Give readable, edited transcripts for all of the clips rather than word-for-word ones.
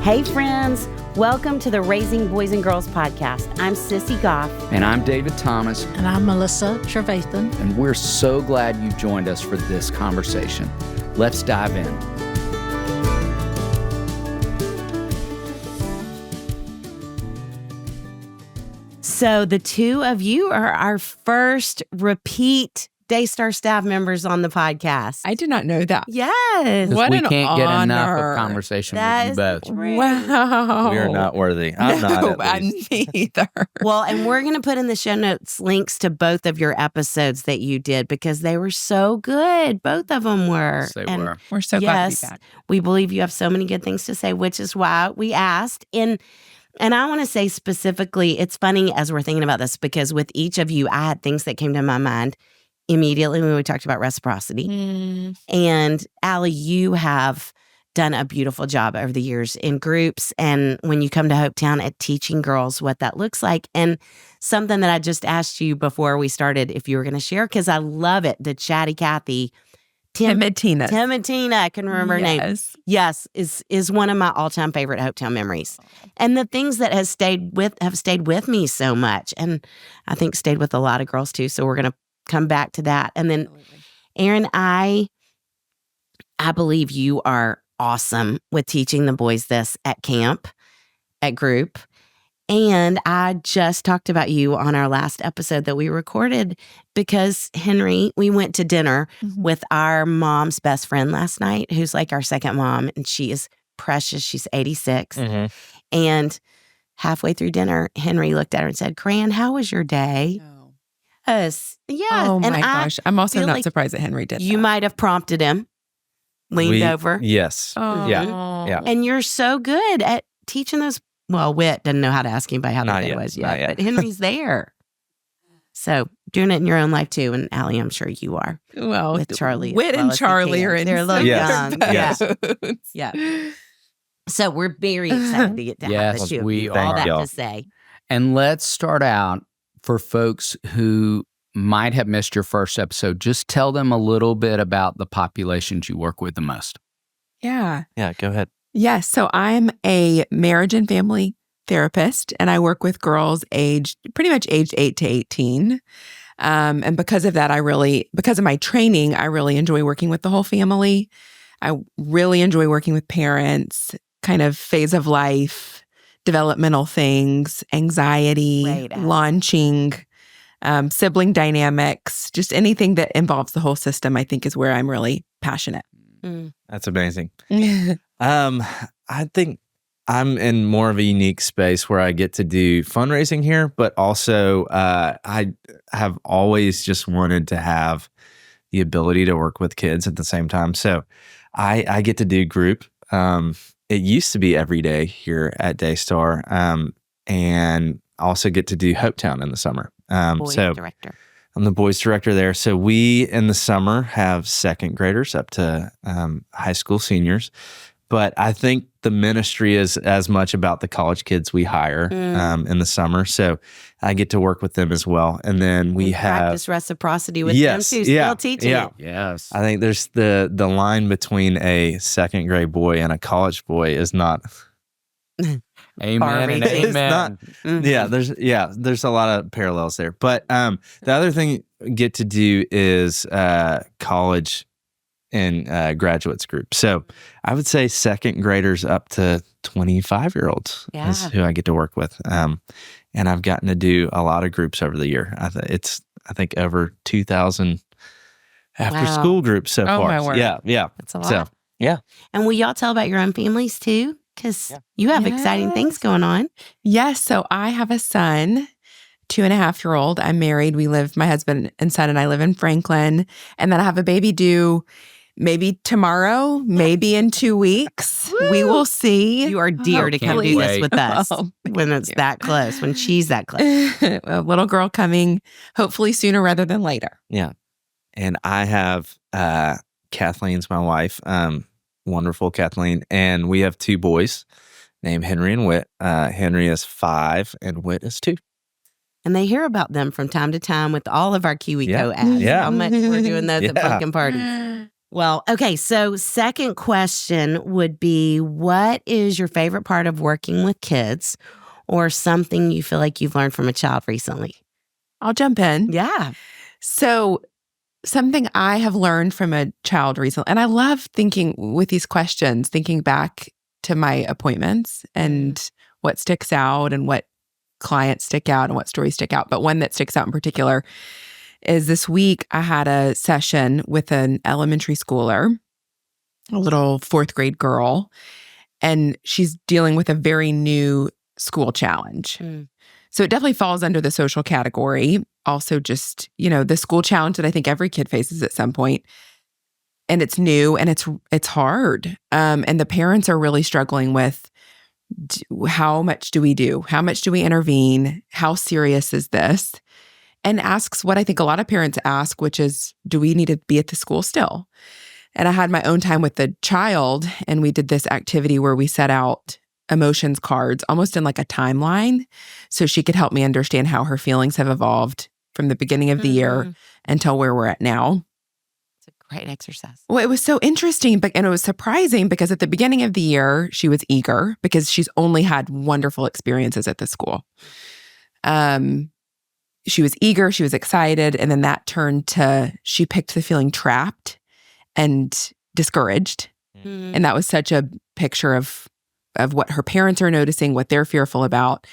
Hey friends, welcome to the Raising Boys and Girls podcast. I'm Sissy Goff. And I'm David Thomas. And I'm Melissa Trevathan. And we're so glad you joined us for this conversation. Let's dive in. So the two of you are our first repeat Daystar staff members on the podcast. I did not know that. Yes. What we an can't get enough honor. of conversation That with you both. is true. Wow. We are not worthy. I'm not. At me least. either. Well, and we're going to put in the show notes links to both of your episodes that you did because they were so good. Both of them were. Yes, they And were. We're so glad to yes, be back. we believe you have so many good things to say, which is why we asked. And I want to say specifically, it's funny as we're thinking about this because with each of you, I had things that came to my mind immediately when we talked about reciprocity. And Allye, you have done a beautiful job over the years in groups and when you come to Hopetown at teaching girls what that looks like. And something that I just asked you before we started if you were going to share, because I love it, the Chatty Cathy. Timotina. Timotina, I can remember her name. Yes, is one of my all-time favorite Hopetown memories. And the things that have stayed with me so much. And I think stayed with a lot of girls too. So we're going to come back to that. And then Aaron, I believe you are awesome with teaching the boys this at camp, at group. And I just talked about you on our last episode that we recorded because Henry, we went to dinner with our mom's best friend last night, who's like our second mom, and she is precious. She's 86. And halfway through dinner, Henry looked at her and said, "Cran, how was your day?" Yes. Yeah. Oh and my gosh. I'm also feel not like surprised that Henry did you that. might have prompted him, leaned over. Yes. Oh. Yeah. And you're so good at teaching those. Well, Whit doesn't know how to ask anybody how Not the day yet, was not yet, yet. but Henry's there. So doing it in your own life too. And Allye, I'm sure you are. Well, With Charlie as Whit well and as he Charlie can. are in They're a little Yes. young. Yes. Yeah. So we're very excited to get to have Yes, the two of we you. All are. that y'all. to say. And let's start out for folks who might have missed your first episode. Just tell them a little bit about the populations you work with the most. Yeah. Yeah. Go ahead. Yes. So I'm a marriage and family therapist, and I work with girls pretty much aged 8 to 18. And because of that, because of my training, I really enjoy working with the whole family. I really enjoy working with parents, kind of phase of life, developmental things, anxiety, Right. launching, sibling dynamics, just anything that involves the whole system, I think is where I'm really passionate. That's amazing. I think I'm in more of a unique space where I get to do fundraising here, but also I have always just wanted to have the ability to work with kids at the same time. So I get to do group. It used to be every day here at Daystar, and also get to do Hopetown in the summer. Boys So director. I'm the boys director there. So we, in the summer, have second graders up to high school seniors. But I think the ministry is as much about the college kids we hire in the summer. So I get to work with them as well. And then we have practice reciprocity with Yes, them too. yeah, Still teaching yeah. it. Yes. I think there's the line between a second grade boy and a college boy is not. Amen and It's amen. There's a lot of parallels there. But the other thing we get to do is college and graduates group. So I would say second graders up to 25-year-olds is who I get to work with. And I've gotten to do a lot of groups over the year. I think over 2,000 after school groups so far. My word. Yeah. That's a lot. So, yeah. And will y'all tell about your own families too? Because you have exciting things going on. Yes. So I have a son, 2.5-year-old. I'm married. My husband and son and I live in Franklin. And then I have a baby due maybe tomorrow, maybe in 2 weeks. We will see. You are dear to come do Can't this wait. with us Oh, when it's that close, when she's that close. A little girl coming hopefully sooner rather than later. Yeah. And I have Kathleen's my wife, wonderful Kathleen. And we have 2 boys named Henry and Whit. Henry is 5 and Whit is 2. And they hear about them from time to time with all of our KiwiCo ads. Yeah. How much we're doing those at Yeah. pumpkin parties. Well, okay. So second question would be, what is your favorite part of working with kids or something you feel like you've learned from a child recently? I'll jump in. Yeah. So something I have learned from a child recently, and I love thinking with these questions, thinking back to my appointments and what sticks out and what clients stick out and what stories stick out. But one that sticks out in particular is this week I had a session with an elementary schooler, a little 4th grade girl, and she's dealing with a very new school challenge. So it definitely falls under the social category. Also just, the school challenge that I think every kid faces at some point. And it's new and it's hard. And the parents are really struggling with how much do we do? How much do we intervene? How serious is this? And asks what I think a lot of parents ask, which is, do we need to be at the school still? And I had my own time with the child, and we did this activity where we set out emotions cards almost in like a timeline so she could help me understand how her feelings have evolved from the beginning of the year until where we're at now. It's a great exercise. Well, it was so interesting, and it was surprising because at the beginning of the year, she was eager because she's only had wonderful experiences at the school. She was eager, she was excited, and then that turned to, she picked the feeling trapped and discouraged. And that was such a picture of what her parents are noticing, what they're fearful about.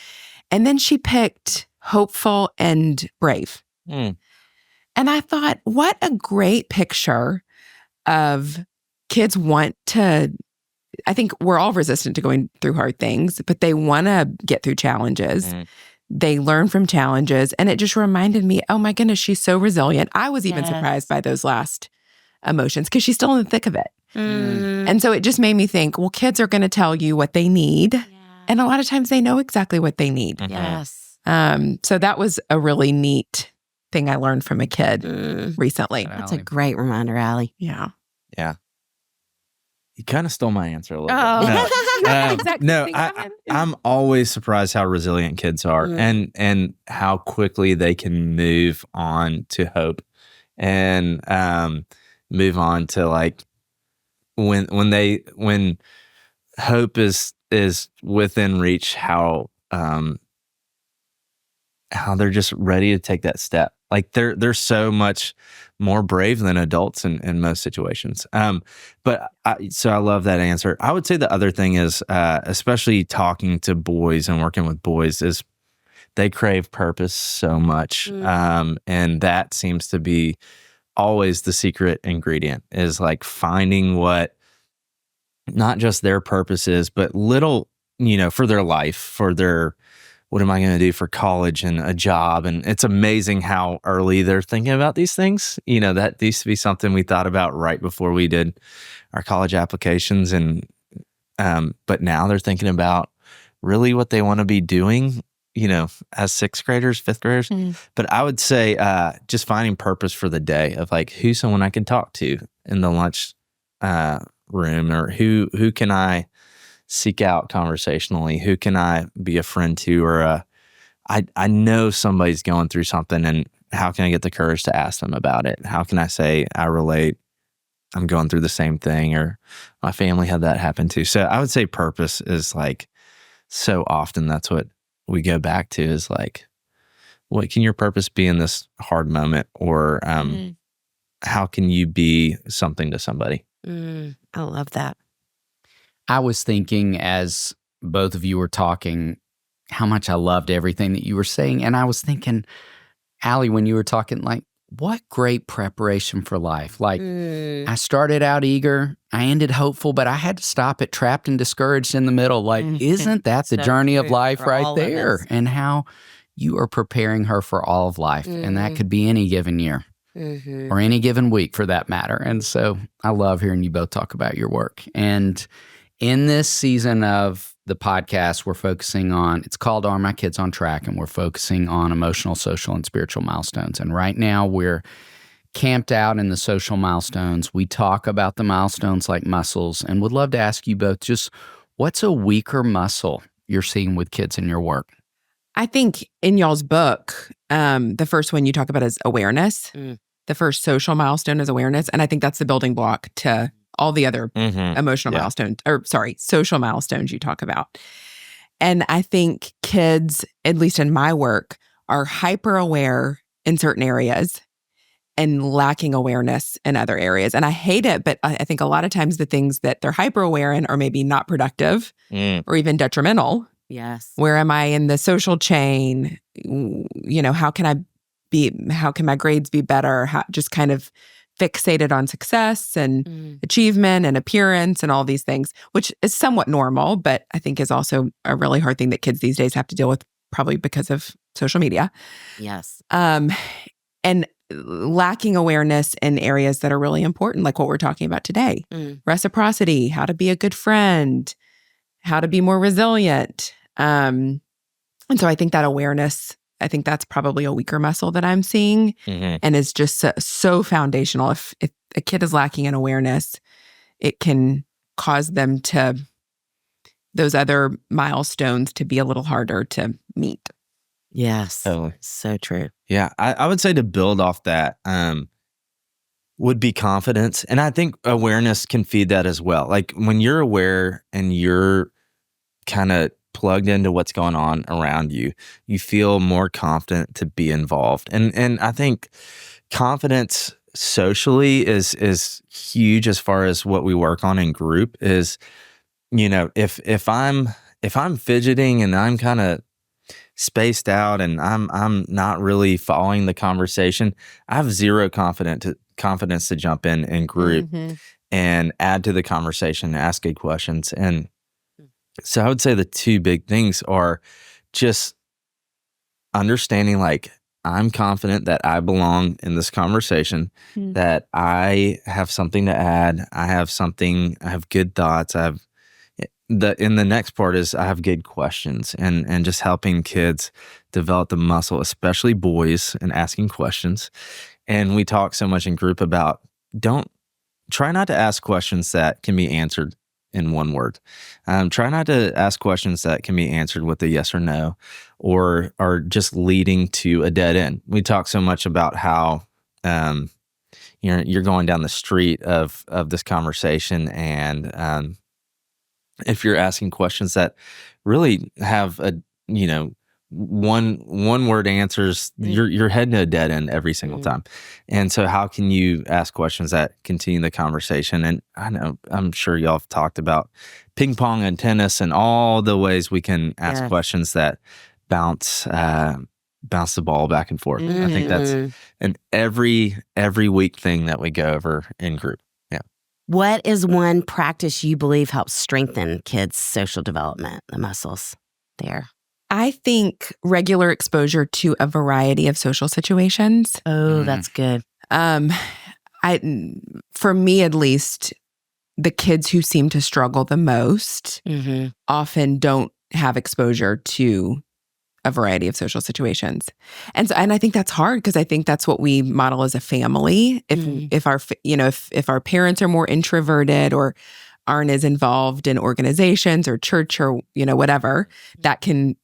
And then she picked hopeful and brave. And I thought, what a great picture of kids want to, I think we're all resistant to going through hard things, but they want to get through challenges. They learn from challenges. And it just reminded me, oh my goodness, she's so resilient. I was even surprised by those last emotions because she's still in the thick of it. And so it just made me think, well, kids are going to tell you what they need. And a lot of times they know exactly what they need. Yes. So that was a really neat thing I learned from a kid recently. That's a great reminder, Allye. Yeah. Yeah. You kind of stole my answer a little Oh. bit. No, I'm always surprised how resilient kids are and how quickly they can move on to hope and move on to like when hope is within reach, how they're just ready to take that step. Like they're so much more brave than adults in most situations. So I love that answer. I would say the other thing is, especially talking to boys and working with boys, is they crave purpose so much. And that seems to be always the secret ingredient, is like finding what not just their purpose is, but little, for their life, for their, what am I going to do for college and a job? And it's amazing how early they're thinking about these things. That used to be something we thought about right before we did our college applications. And, but now they're thinking about really what they want to be doing, as 6th graders, 5th graders. But I would say, just finding purpose for the day of like, who's someone I can talk to in the lunch, room, or who can I seek out conversationally? Who can I be a friend to? Or I know somebody's going through something, and how can I get the courage to ask them about it? How can I say, I relate, I'm going through the same thing, or my family had that happen too. So I would say purpose is like, so often that's what we go back to, is like, what can your purpose be in this hard moment? Or how can you be something to somebody? I love that. I was thinking as both of you were talking, how much I loved everything that you were saying. And I was thinking, Allye, when you were talking, like, what great preparation for life. Like, I started out eager, I ended hopeful, but I had to stop at trapped and discouraged in the middle. Like, isn't that the journey of life right there? And how you are preparing her for all of life. And that could be any given year. Or any given week for that matter. And so I love hearing you both talk about your work. And in this season of the podcast, we're focusing on, it's called Are My Kids on Track? And we're focusing on emotional, social, and spiritual milestones. And right now we're camped out in the social milestones. We talk about the milestones like muscles, and would love to ask you both, just what's a weaker muscle you're seeing with kids in your work? I think in y'all's book, the first one you talk about is awareness. The first social milestone is awareness. And I think that's the building block to all the other emotional milestones, social milestones you talk about. And I think kids, at least in my work, are hyper aware in certain areas and lacking awareness in other areas. And I hate it, but I think a lot of times the things that they're hyper aware in are maybe not productive or even detrimental. Yes. Where am I in the social chain? How can my grades be better? Just kind of fixated on success and achievement and appearance and all these things, which is somewhat normal, but I think is also a really hard thing that kids these days have to deal with, probably because of social media. Yes. And lacking awareness in areas that are really important, like what we're talking about today. Reciprocity, how to be a good friend, how to be more resilient. And so I think that awareness, I think that's probably a weaker muscle that I'm seeing and is just so foundational. If a kid is lacking in awareness, it can cause them to, those other milestones to be a little harder to meet. Yes. Totally. So true. Yeah. I would say to build off that would be confidence. And I think awareness can feed that as well. Like when you're aware and you're kind of plugged into what's going on around you, you feel more confident to be involved. And I think confidence socially is huge as far as what we work on in group is, if I'm fidgeting and I'm kind of spaced out and I'm not really following the conversation, I have zero confidence to jump in group and add to the conversation, ask good questions. And so I would say the two big things are just understanding, like, I'm confident that I belong in this conversation, that I have something to add. I have good thoughts. The next part is I have good questions and just helping kids develop the muscle, especially boys, and asking questions. And we talk so much in group about try not to ask questions that can be answered in one word. Try not to ask questions that can be answered with a yes or no, or are just leading to a dead end. We talk so much about how you're going down the street of this conversation, and if you're asking questions that really have a one word answers, you're heading to a dead end every single time. And so how can you ask questions that continue the conversation? And I'm sure y'all have talked about ping pong and tennis and all the ways we can ask questions that bounce the ball back and forth. I think that's an every week thing that we go over in group. Yeah. What is one practice you believe helps strengthen kids' social development, the muscles there? I think regular exposure to a variety of social situations. Oh, that's good. For me at least, the kids who seem to struggle the most often don't have exposure to a variety of social situations. And I think that's hard because I think that's what we model as a family. If our parents are more introverted or aren't as involved in organizations or church or whatever, that can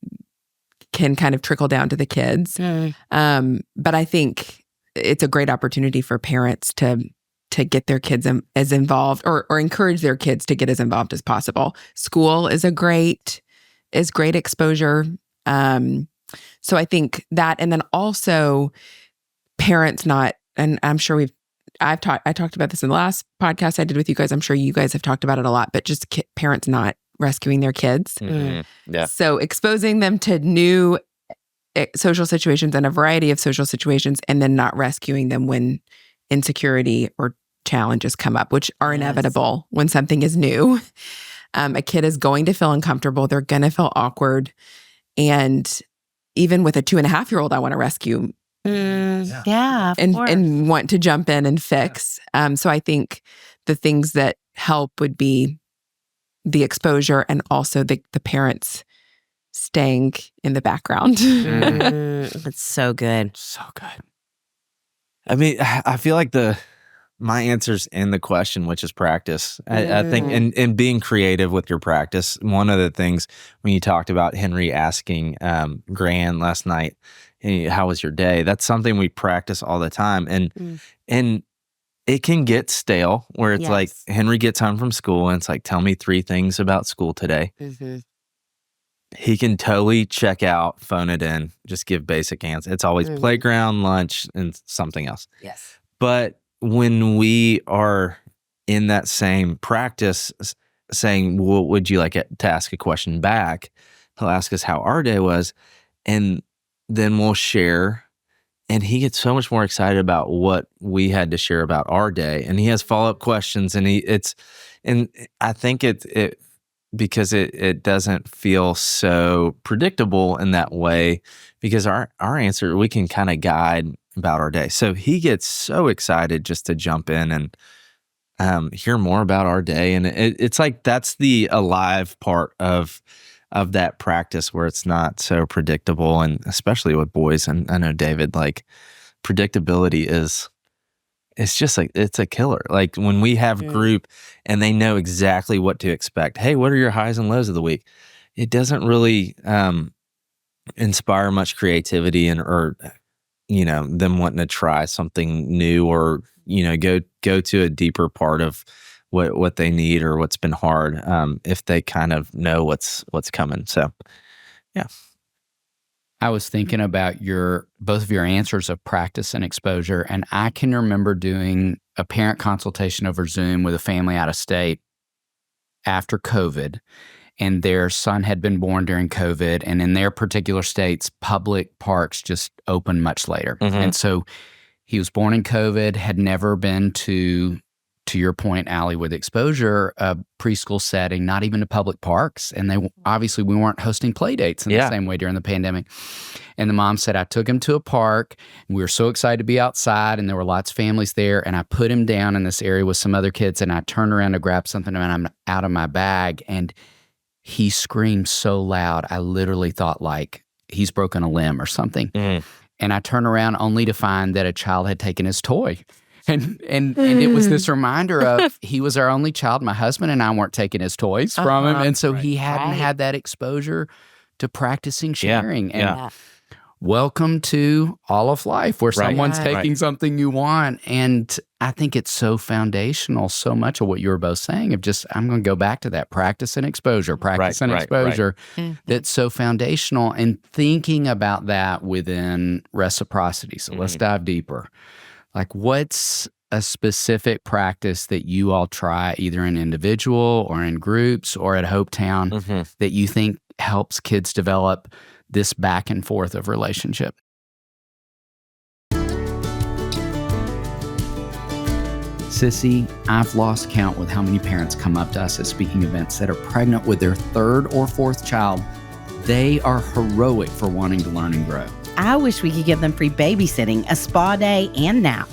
kind of trickle down to the kids. But I think it's a great opportunity for parents to get their kids as involved or encourage their kids to get as involved as possible. School is great exposure. So I think that, and then also parents not, and I'm sure I talked about this in the last podcast I did with you guys. I'm sure you guys have talked about it a lot, but just parents not rescuing their kids. Yeah. So exposing them to new social situations and a variety of social situations, and then not rescuing them when insecurity or challenges come up, which are inevitable when something is new. A kid is going to feel uncomfortable. They're going to feel awkward. And even with a 2.5-year-old, I want to rescue. Yeah, and want to jump in and fix. So I think the things that help would be the exposure and also the parents staying in the background. That's so good. So good. I mean, I feel like the my answer's in the question, which is practice. I think in being creative with your practice, one of the things when you talked about Henry asking Gran last night, hey, how was your day? That's something we practice all the time. And it can get stale where it's like Henry gets home from school and it's like, tell me 3 things about school today. He can totally check out, phone it in, just give basic answers. It's always playground, lunch, and something else. Yes. But when we are in that same practice saying, well, would you like to ask a question back? He'll ask us how our day was, and then we'll share. And he gets so much more excited about what we had to share about our day. And he has follow-up questions, and I think it because it doesn't feel so predictable in that way, because our answer, we can kind of guide about our day. So he gets so excited just to jump in and hear more about our day. And it's like that's the alive part of that practice, where it's not so predictable. And especially with boys, and I know David, like predictability it's just like, it's a killer. Like when we have group and they know exactly what to expect. Hey, what are your highs and lows of the week? It doesn't really inspire much creativity or them wanting to try something new, or go to a deeper part of what they need or what's been hard, if they kind of know what's coming. So yeah. I was thinking about both of your answers of practice and exposure, and I can remember doing a parent consultation over Zoom with a family out of state after COVID, and their son had been born during COVID, and in their particular states, public parks just opened much later. And so he was born in COVID, had never been to your point, Allye, with exposure, a preschool setting, not even to public parks. And obviously we weren't hosting play dates in the same way during the pandemic. And the mom said, I took him to a park, and we were so excited to be outside, and there were lots of families there. And I put him down in this area with some other kids, and I turned around to grab something, and I'm out of my bag. And he screamed so loud, I literally thought like he's broken a limb or something. And I turned around only to find that a child had taken his toy. And it was this reminder of he was our only child. My husband and I weren't taking his toys from him. And so he hadn't had that exposure to practicing sharing. And welcome to all of life, where someone's taking something you want. And I think it's so foundational, so much of what you were both saying, of just, I'm going to go back to that practice and exposure, that's so foundational, and thinking about that within reciprocity. So let's dive deeper. Like, what's a specific practice that you all try either in individual or in groups or at Hopetown that you think helps kids develop this back and forth of relationship? Sissy, I've lost count with how many parents come up to us at speaking events that are pregnant with their 3rd or 4th child. They are heroic for wanting to learn and grow. I wish we could give them free babysitting, a spa day, and nap.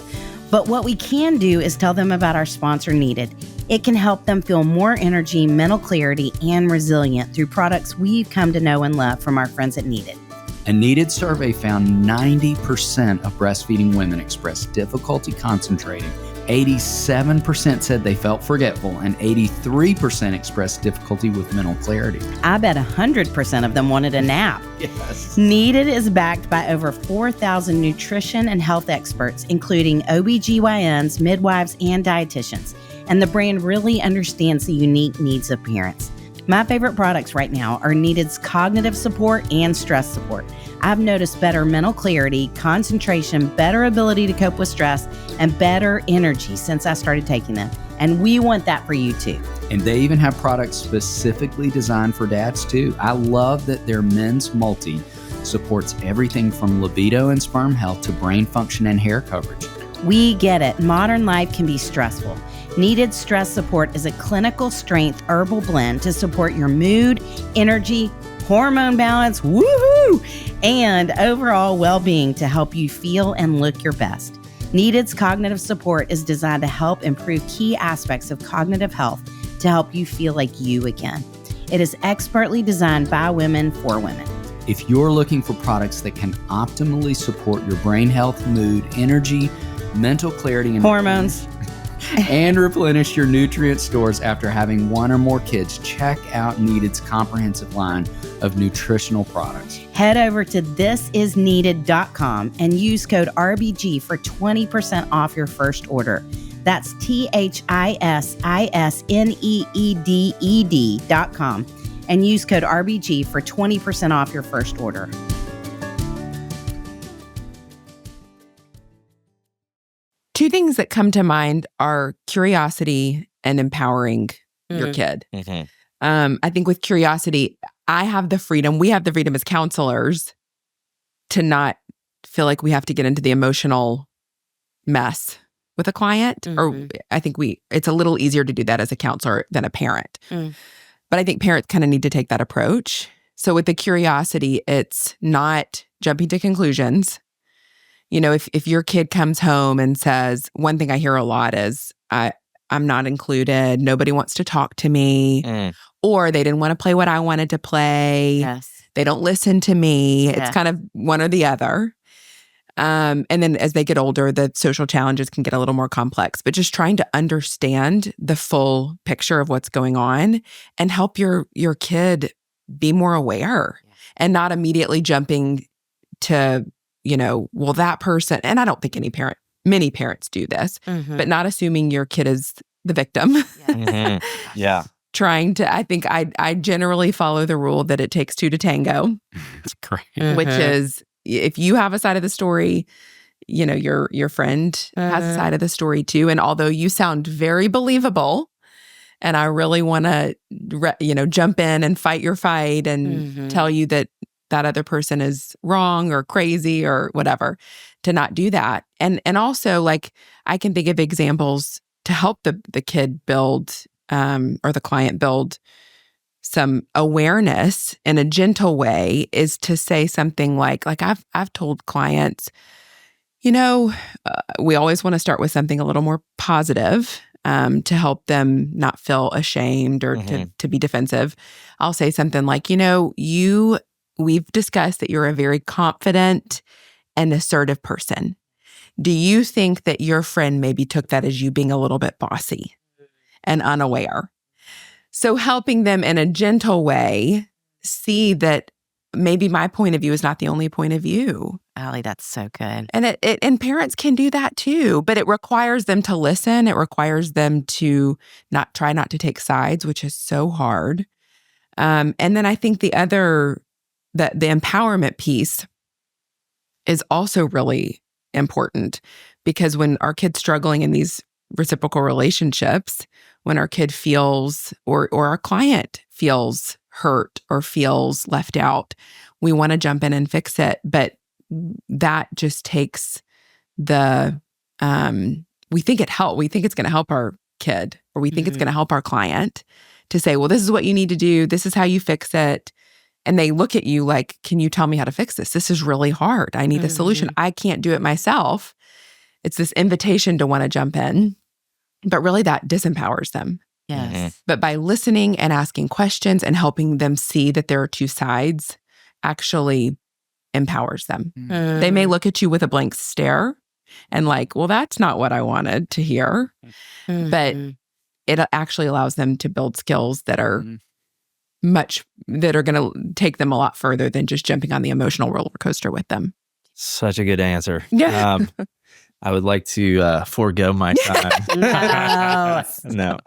But what we can do is tell them about our sponsor, Needed. It can help them feel more energy, mental clarity, and resilient through products we've come to know and love from our friends at Needed. A Needed survey found 90% of breastfeeding women expressed difficulty concentrating. 87% said they felt forgetful, and 83% expressed difficulty with mental clarity. I bet 100% of them wanted a nap. Yes. Needed is backed by over 4,000 nutrition and health experts, including OBGYNs, midwives, and dietitians. And the brand really understands the unique needs of parents. My favorite products right now are Needed's cognitive support and stress support. I've noticed better mental clarity, concentration, better ability to cope with stress, and better energy since I started taking them. And we want that for you too. And they even have products specifically designed for dads too. I love that their men's multi supports everything from libido and sperm health to brain function and hair coverage. We get it. Modern life can be stressful. Needed Stress Support is a clinical strength herbal blend to support your mood, energy, hormone balance, woohoo, and overall well-being to help you feel and look your best. Needed's cognitive support is designed to help improve key aspects of cognitive health to help you feel like you again. It is expertly designed by women for women. If you're looking for products that can optimally support your brain health, mood, energy, mental clarity, and hormones, and replenish your nutrient stores after having one or more kids, check out Needed's comprehensive line of nutritional products. Head over to thisisneeded.com and use code RBG for 20% off your first order. That's THISISNEEDED.com and use code RBG for 20% off your first order. Two things that come to mind are curiosity and empowering your kid. I think with curiosity, we have the freedom as counselors to not feel like we have to get into the emotional mess with a client. Or I think it's a little easier to do that as a counselor than a parent. But I think parents kind of need to take that approach. So with the curiosity, it's not jumping to conclusions. You know, if your kid comes home and says, one thing I hear a lot is, I'm not included, nobody wants to talk to me, or they didn't want to play what I wanted to play. Yes. They don't listen to me. Yeah. It's kind of one or the other. And then as they get older, the social challenges can get a little more complex, but just trying to understand the full picture of what's going on and help your kid be more aware and not immediately jumping to, well, that person, and I don't think many parents do this, but not assuming your kid is the victim. Yeah. Trying to, I think I generally follow the rule that it takes two to tango. That's great. Which is, if you have a side of the story, your friend has a side of the story too. And although you sound very believable, and I really want to, jump in and fight your fight and tell you that other person is wrong or crazy or whatever, to not do that. And also, like, I can think of examples to help the kid build or the client build some awareness in a gentle way, is to say something like I've told clients, we always want to start with something a little more positive to help them not feel ashamed or to be defensive. I'll say something like, we've discussed that you're a very confident and assertive person. Do you think that your friend maybe took that as you being a little bit bossy and unaware? So helping them in a gentle way see that maybe my point of view is not the only point of view. Allye, that's so good. And and parents can do that too, but it requires them to listen. It requires them to try not to take sides, which is so hard. And then I think the empowerment piece is also really important, because when our kid's struggling in these reciprocal relationships, when our kid feels or our client feels hurt or feels left out, we want to jump in and fix it. But that just takes we think it's going to help our kid, or we think it's going to help our client to say, well, this is what you need to do. This is how you fix it. And they look at you like, can you tell me how to fix this? This is really hard. I need a solution. I can't do it myself. It's this invitation to want to jump in, but really that disempowers them. Yes. But by listening and asking questions and helping them see that there are two sides actually empowers them. They may look at you with a blank stare and like, well, that's not what I wanted to hear. But it actually allows them to build skills that are that are going to take them a lot further than just jumping on the emotional roller coaster with them. Such a good answer. Yeah. I would like to forego my time. No.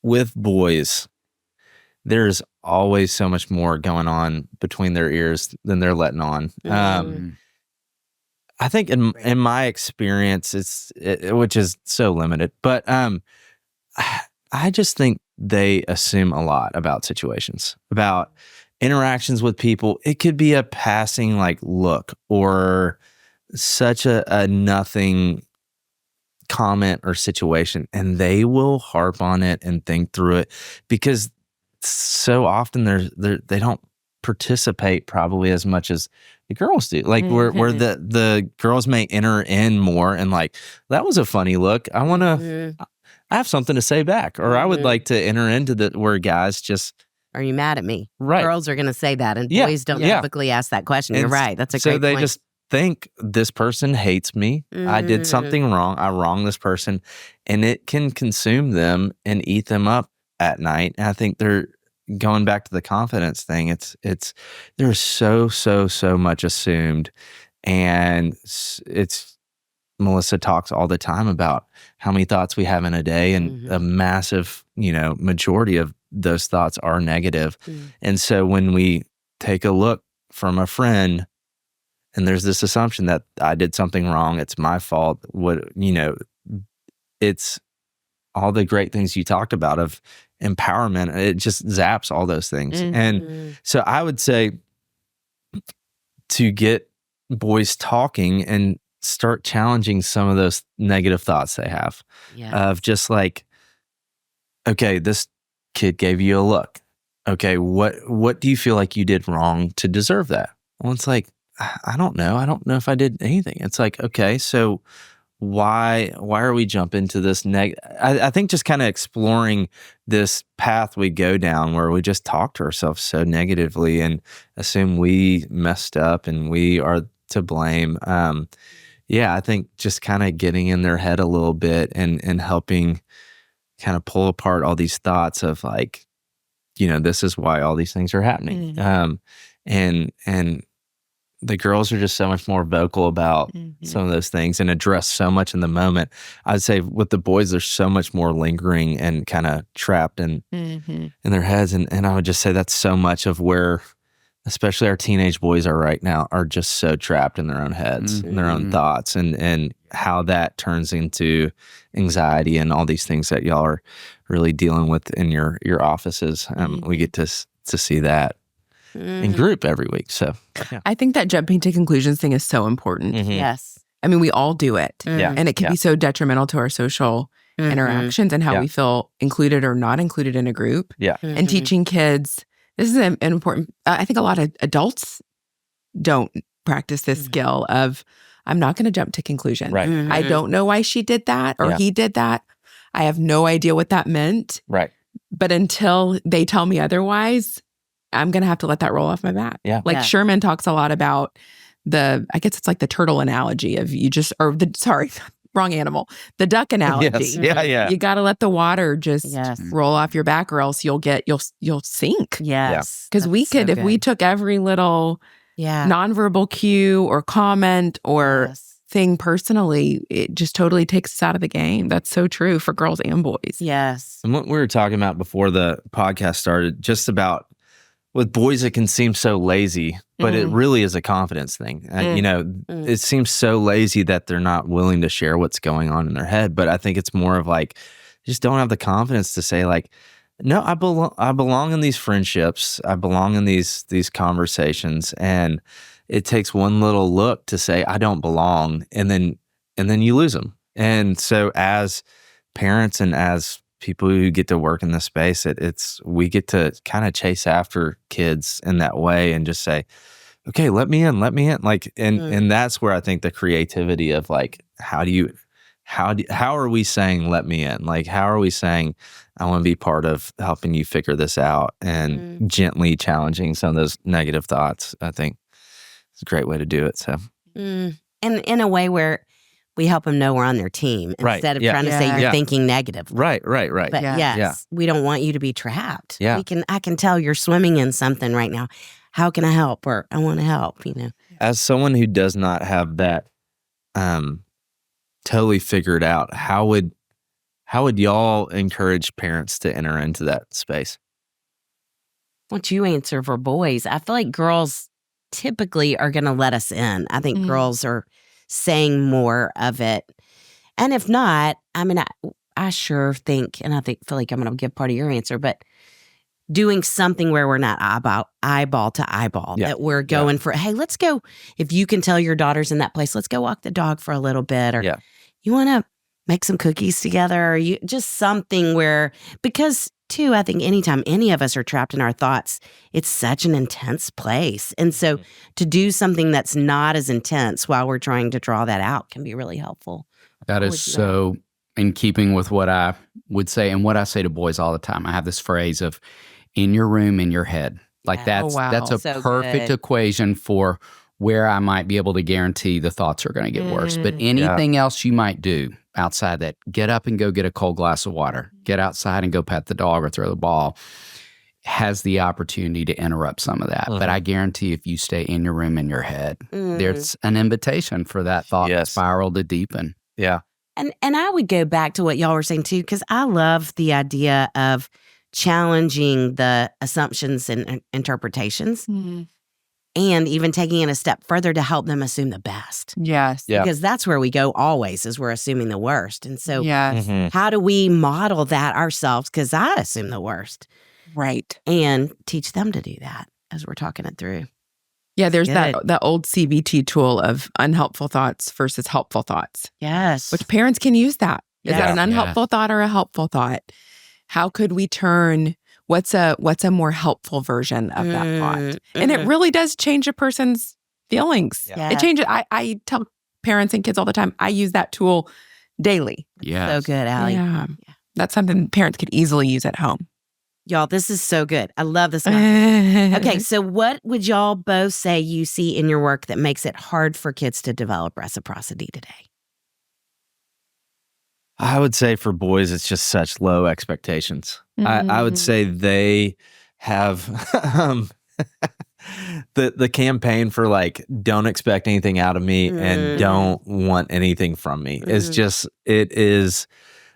With boys, there's always so much more going on between their ears than they're letting on. I think in my experience, which is so limited, but I just think they assume a lot about situations, about interactions with people. It could be a passing look or such a nothing comment or situation, and they will harp on it and think through it, because so often they don't participate probably as much as the girls do. Where the girls may enter in more and that was a funny look. I have something to say back, or I would like to enter into where guys just, Are you mad at me? Right. Girls are going to say that, and boys don't typically ask that question. You're right. That's a great point. So they just think this person hates me. I did something wrong. I wronged this person, and it can consume them and eat them up at night. And I think they're going back to the confidence thing. It's there's so much assumed, and it's Melissa talks all the time about how many thoughts we have in a day, and a massive, majority of those thoughts are negative. And so when we take a look from a friend, and there's this assumption that I did something wrong, it's my fault. It's all the great things you talked about of empowerment. It just zaps all those things. And so I would say to get boys talking and start challenging some of those negative thoughts they have of just like, okay, this kid gave you a look. Okay, what do you feel like you did wrong to deserve that? Well, it's like, I don't know. I don't know if I did anything. It's like, okay, so why are we jumping to this I think just kind of exploring this path we go down where we just talk to ourselves so negatively and assume we messed up and we are to blame. I think just kind of getting in their head a little bit and helping kind of pull apart all these thoughts of like, this is why all these things are happening. And the girls are just so much more vocal about some of those things and address so much in the moment. I'd say with the boys, there's so much more lingering and kind of trapped in their heads. And I would just say that's so much of where, especially our teenage boys are right now, are just so trapped in their own heads and their own thoughts, and how that turns into anxiety and all these things that y'all are really dealing with in your offices. We get to see that in group every week. So I think that jumping to conclusions thing is so important. Yes. I mean, we all do it. And it can Yeah. be so detrimental to our social interactions and how we feel included or not included in a group. And teaching kids, this is an important, I think a lot of adults don't practice this skill of, I'm not going to jump to conclusions. Right. I don't know why she did that or he did that. I have no idea what that meant. Right. But until they tell me otherwise, I'm going to have to let that roll off my back. Like Sherman talks a lot about I guess it's like the turtle analogy of wrong animal, the duck analogy. Yes. You got to let the water just roll off your back or else you'll sink. Yes. Because we could, if we took every little nonverbal cue or comment or thing personally, it just totally takes us out of the game. That's so true for girls and boys. Yes. And what we were talking about before the podcast started, just about with boys, it can seem so lazy, but it really is a confidence thing. It seems so lazy that they're not willing to share what's going on in their head. But I think it's more of like, just don't have the confidence to say like, no, I belong in these friendships. I belong in these conversations. And it takes one little look to say, I don't belong. And then you lose them. And so as parents and as people who get to work in this space, we get to kind of chase after kids in that way and just say, okay, let me in. Like, and that's where I think the creativity of like, how are we saying, let me in? Like, how are we saying, I want to be part of helping you figure this out and gently challenging some of those negative thoughts? I think it's a great way to do it. So, and in a way where we help them know we're on their team instead of trying to say you're thinking negative. Right. But we don't want you to be trapped. I can tell you're swimming in something right now. How can I help? Or I want to help, As someone who does not have that totally figured out, how would y'all encourage parents to enter into that space? What's you answer for boys? I feel like girls typically are going to let us in. I think girls are saying more of it. And if not, I mean, I sure think, and feel like I'm going to give part of your answer, but doing something where we're not eyeball to eyeball, that we're going for, hey, let's go. If you can tell your daughter's in that place, let's go walk the dog for a little bit. Or you want to make some cookies together, or you just something where, because too, I think anytime any of us are trapped in our thoughts, it's such an intense place. And so to do something that's not as intense while we're trying to draw that out can be really helpful. That is so in keeping with what I would say and what I say to boys all the time. I have this phrase of in your room, in your head. Like that's a So perfect good. equation for where I might be able to guarantee the thoughts are going to get worse. But anything else you might do outside that, get up and go get a cold glass of water, get outside and go pet the dog or throw the ball, has the opportunity to interrupt some of that. But I guarantee if you stay in your room in your head, there's an invitation for that thought spiral to deepen. Yeah. And I would go back to what y'all were saying too, because I love the idea of challenging the assumptions and interpretations, and even taking it a step further to help them assume the best. Yes. Yeah. Because that's where we go always, is we're assuming the worst. And so Yes. how do we model that ourselves? Because I assume the worst. Right. And teach them to do that as we're talking it through. Yeah, there's Good. that old CBT tool of unhelpful thoughts versus helpful thoughts, Yes. which parents can use that. Is that an Yeah. unhelpful thought or a helpful thought? How could we turn what's a more helpful version of that thought? And it really does change a person's feelings. Yeah. It changes. I tell parents and kids all the time, I use that tool daily. Yeah. So good, Allye. Yeah. That's something parents could easily use at home. Y'all, this is so good. I love this. Okay, so what would y'all both say you see in your work that makes it hard for kids to develop reciprocity today? I would say for boys, it's just such low expectations. I would say they have the campaign for like, don't expect anything out of me and don't want anything from me. It's just, it is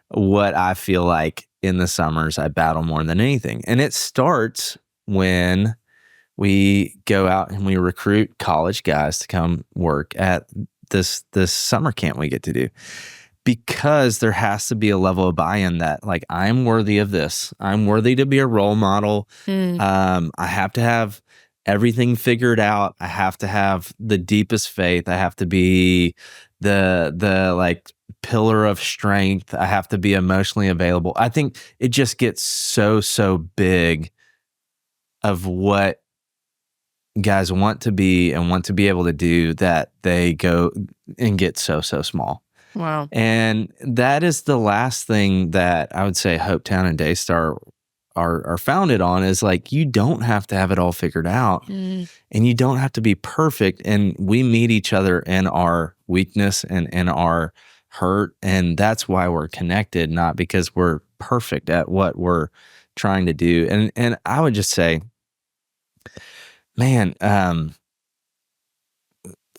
what I feel like in the summers I battle more than anything. And it starts when we go out and we recruit college guys to come work at this summer camp we get to do. Because there has to be a level of buy-in that, like, I'm worthy of this. I'm worthy to be a role model. I have to have everything figured out. I have to have the deepest faith. I have to be the like pillar of strength. I have to be emotionally available. I think it just gets so big of what guys want to be and want to be able to do that they go and get so small. Wow. And that is the last thing that I would say Hopetown and Daystar are founded on, is like, you don't have to have it all figured out and you don't have to be perfect. And we meet each other in our weakness and in our hurt. And that's why we're connected, not because we're perfect at what we're trying to do. And I would just say, man,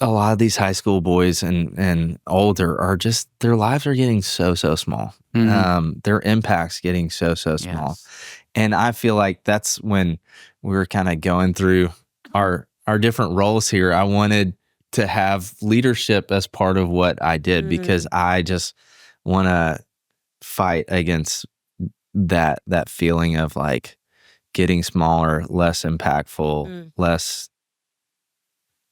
a lot of these high school boys and older are just, their lives are getting so small. Their impact's getting so small. Yes. And I feel like that's when we were kind of going through our different roles here. I wanted to have leadership as part of what I did because I just want to fight against that feeling of like getting smaller, less impactful, less,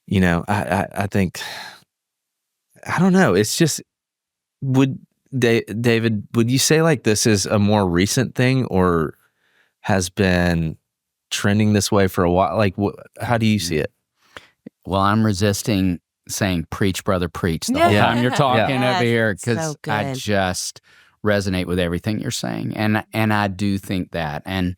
you know, I think, I don't know. It's just, David, would you say like this is a more recent thing or has been trending this way for a while? Like, how do you see it? Well, I'm resisting saying preach, brother, preach the whole time you're talking over here, because so I good. just resonate with everything you're saying. And I do think that. And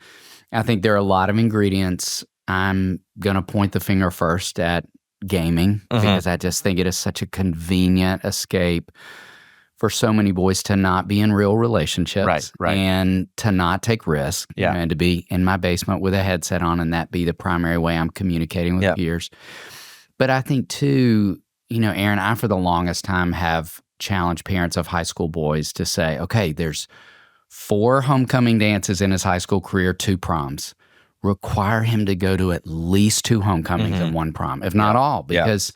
I think there are a lot of ingredients. I'm going to point the finger first at gaming because I just think it is such a convenient escape for so many boys to not be in real relationships and to not take risks and to be in my basement with a headset on and that be the primary way I'm communicating with peers. But I think too, you know, Aaron, I for the longest time have challenged parents of high school boys to say, okay, there's 4 homecoming dances in his high school career, 2 proms. Require him to go to at least 2 homecomings and 1 prom, if not all, because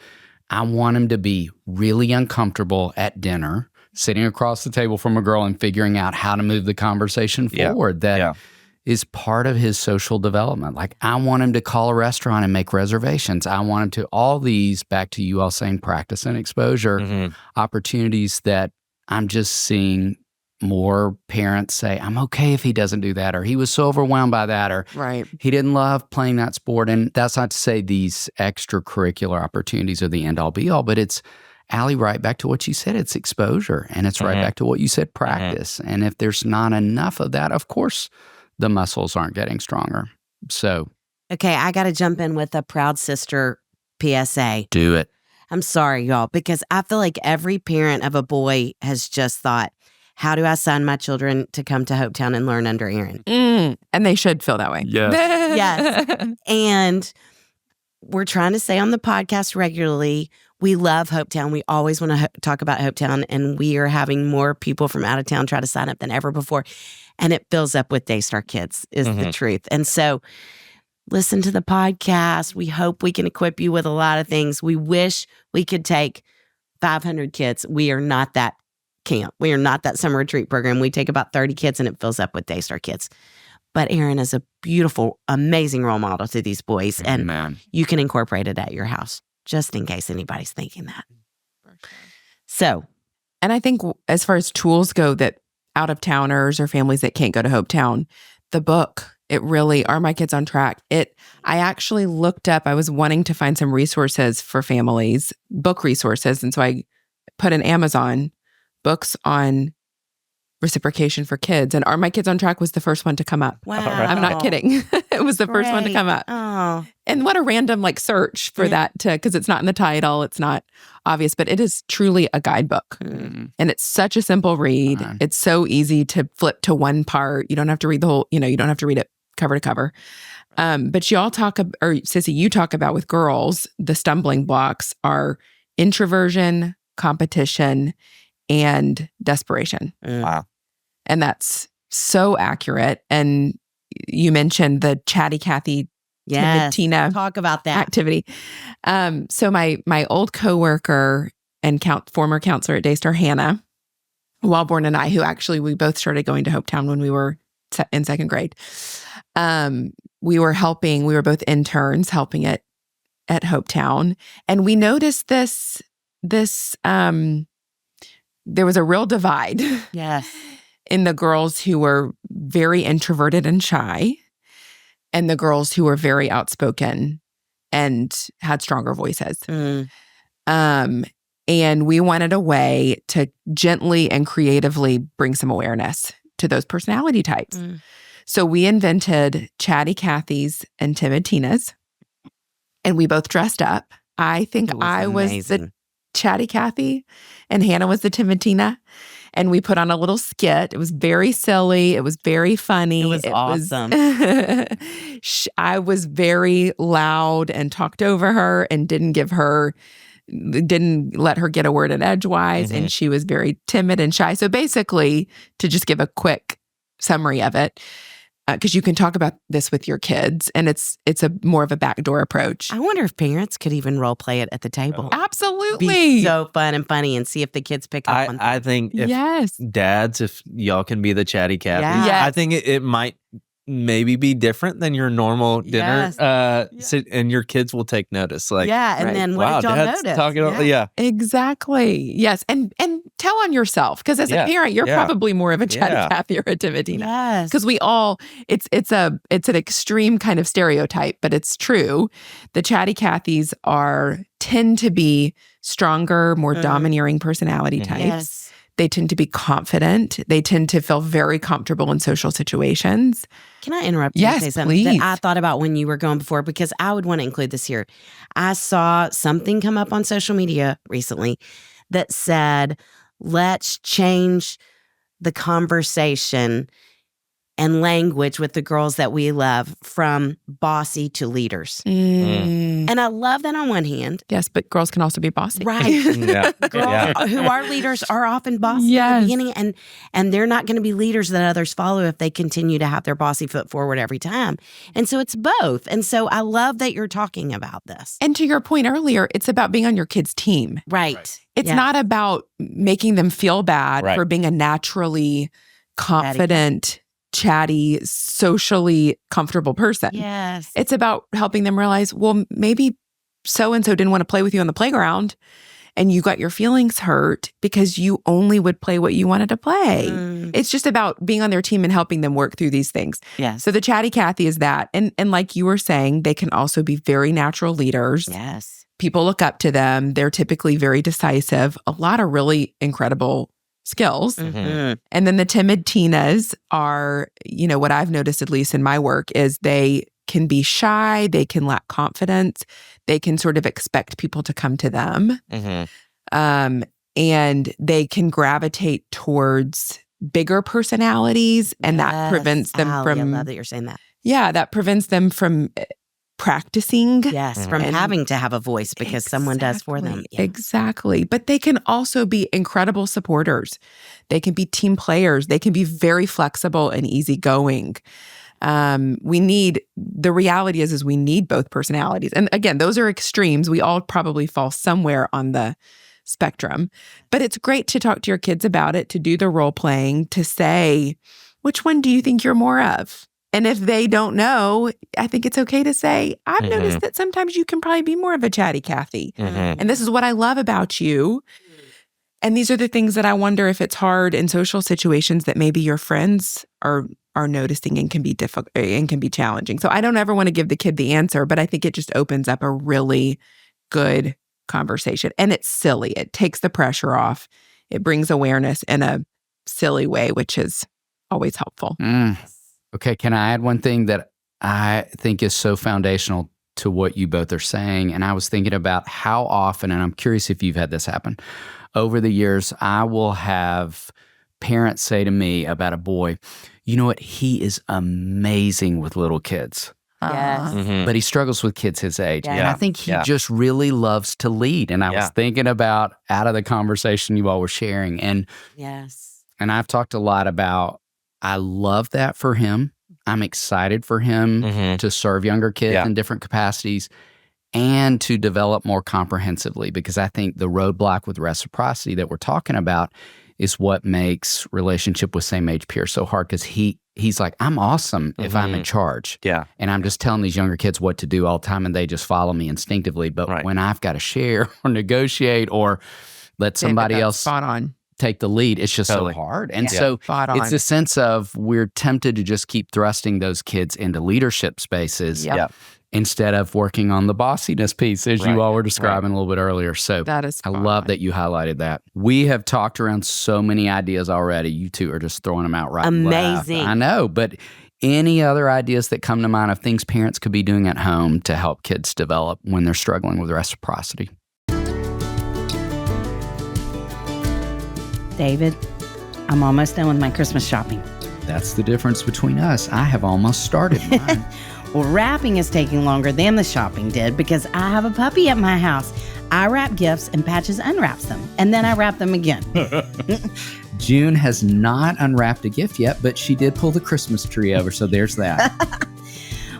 I want him to be really uncomfortable at dinner, sitting across the table from a girl and figuring out how to move the conversation forward. That is part of his social development. Like, I want him to call a restaurant and make reservations. I want him to, all these, back to you all saying practice and exposure, opportunities that I'm just seeing more parents say, I'm okay if he doesn't do that, or he was so overwhelmed by that, or he didn't love playing that sport. And that's not to say these extracurricular opportunities are the end all be all, but it's, Allye, right back to what you said, it's exposure. And it's right back to what you said, practice. And if there's not enough of that, of course, the muscles aren't getting stronger. So, Okay, I got to jump in with a proud sister PSA. Do it. I'm sorry, y'all, because I feel like every parent of a boy has just thought, how do I sign my children to come to Hopetown and learn under Aaron? And they should feel that way. Yes. Yes. And we're trying to say on the podcast regularly, we love Hopetown. We always want to talk about Hopetown, and we are having more people from out of town try to sign up than ever before. And it fills up with Daystar kids is the truth. And so listen to the podcast. We hope we can equip you with a lot of things. We wish we could take 500 kids. We are not that camp. We are not that summer retreat program. We take about 30 kids and it fills up with Daystar kids. But Aaron is a beautiful, amazing role model to these boys. And you can incorporate it at your house, just in case anybody's thinking that. So. And I think as far as tools go that out-of-towners or families that can't go to Hopetown, the book, it really, Are My Kids on Track? I actually looked up, I was wanting to find some resources for families, book resources. And so I put in Amazon books on reciprocation for kids. And Are My Kids on Track was the first one to come up. Wow. I'm not kidding. It was the first one to come up. Oh. And what a random search for that because it's not in the title. It's not obvious, but it is truly a guidebook. And it's such a simple read. It's so easy to flip to one part. You don't have to read the whole, you don't have to read it cover to cover. But y'all talk, or Sissy, you talk about with girls, the stumbling blocks are introversion, competition, and desperation. Wow. And that's so accurate. And you mentioned the Chatty Cathy, Yes. Tina Talk about that activity. So my old coworker and former counselor at Daystar, Hannah Walborn, and I, who actually we both started going to Hopetown when we were in second grade. We were both interns helping at Hopetown, and we noticed this. There was a real divide. Yes. In the girls who were very introverted and shy, and the girls who were very outspoken and had stronger voices. And we wanted a way to gently and creatively bring some awareness to those personality types. So we invented Chatty Cathy's and Timid Tina's, and we both dressed up. I think I was the Chatty Cathy and Hannah was the Timid Tina. And we put on a little skit. It was very silly. It was very funny. It was awesome. I was very loud and talked over her and didn't let her get a word in edgewise. And she was very timid and shy. So basically, to just give a quick summary of it, because you can talk about this with your kids, and it's a more of a backdoor approach. I wonder if parents could even role play it at the table. Absolutely. Be so fun and funny, and see if the kids pick up on I think if dads, if y'all can be the Chatty Cathy, I think it might maybe be different than your normal dinner. And your kids will take notice. Then what did y'all notice? Exactly. Yes. And tell on yourself, because as a parent, you're probably more of a Chatty Cathy or a Timid Tina. Yes. Because we all, it's an extreme kind of stereotype, but it's true. The Chatty Cathys tend to be stronger, more domineering personality types. Yes. They tend to be confident. They tend to feel very comfortable in social situations. Can I interrupt you and say something please. that I thought about when you were going before? Because I would want to include this here. I saw something come up on social media recently that said, let's change the conversation and language with the girls that we love from bossy to leaders. And I love that on one hand. Yes, but girls can also be bossy. Right. Girls who are leaders are often bossy at the beginning, and they're not going to be leaders that others follow if they continue to have their bossy foot forward every time. And so it's both. And so I love that you're talking about this. And to your point earlier, it's about being on your kids' team. Right. It's not about making them feel bad for being a naturally confident, chatty, socially comfortable person. Yes. It's about helping them realize, well, maybe so-and-so didn't want to play with you on the playground and you got your feelings hurt because you only would play what you wanted to play. It's just about being on their team and helping them work through these things. Yes. So the Chatty Cathy is that. And like you were saying, they can also be very natural leaders. Yes. People look up to them. They're typically very decisive. A lot of really incredible skills. And then the Timid Tinas are, what I've noticed, at least in my work, is they can be shy, they can lack confidence, they can sort of expect people to come to them. And they can gravitate towards bigger personalities, and that prevents them from— I love that you're saying that. Yeah, that prevents them from practicing. Yes, from having to have a voice because someone does for them. Yeah. Exactly. But they can also be incredible supporters. They can be team players. They can be very flexible and easygoing. The reality is we need both personalities. And again, those are extremes. We all probably fall somewhere on the spectrum. But it's great to talk to your kids about it, to do the role playing, to say, which one do you think you're more of? And if they don't know, I think it's okay to say, I've noticed that sometimes you can probably be more of a chatty Cathy. And this is what I love about you. And these are the things that I wonder if it's hard in social situations that maybe your friends are noticing and can be difficult and can be challenging. So I don't ever want to give the kid the answer, but I think it just opens up a really good conversation. And it's silly. It takes the pressure off. It brings awareness in a silly way, which is always helpful. Okay, can I add one thing that I think is so foundational to what you both are saying? And I was thinking about how often, and I'm curious if you've had this happen, over the years, I will have parents say to me about a boy, you know what, he is amazing with little kids. Yes. But he struggles with kids his age. Yeah. And I think he just really loves to lead. And I was thinking about out of the conversation you all were sharing. And I've talked a lot about, I love that for him. I'm excited for him to serve younger kids in different capacities and to develop more comprehensively, because I think the roadblock with reciprocity that we're talking about is what makes relationship with same-age peers so hard, because he's like, I'm awesome if I'm in charge. And I'm just telling these younger kids what to do all the time, and they just follow me instinctively. But when I've got to share or negotiate or let somebody else spot on take the lead, it's just so hard. And so it's a sense of we're tempted to just keep thrusting those kids into leadership spaces instead of working on the bossiness piece, as you all were describing a little bit earlier. So I love that you highlighted that. We have talked around so many ideas already. You two are just throwing them out right and left. I know, but any other ideas that come to mind of things parents could be doing at home to help kids develop when they're struggling with reciprocity? David, I'm almost done with my Christmas shopping. That's the difference between us. I have almost started mine. Well, wrapping is taking longer than the shopping did because I have a puppy at my house. I wrap gifts and Patches unwraps them, and then I wrap them again. June has not unwrapped a gift yet, but she did pull the Christmas tree over, so there's that.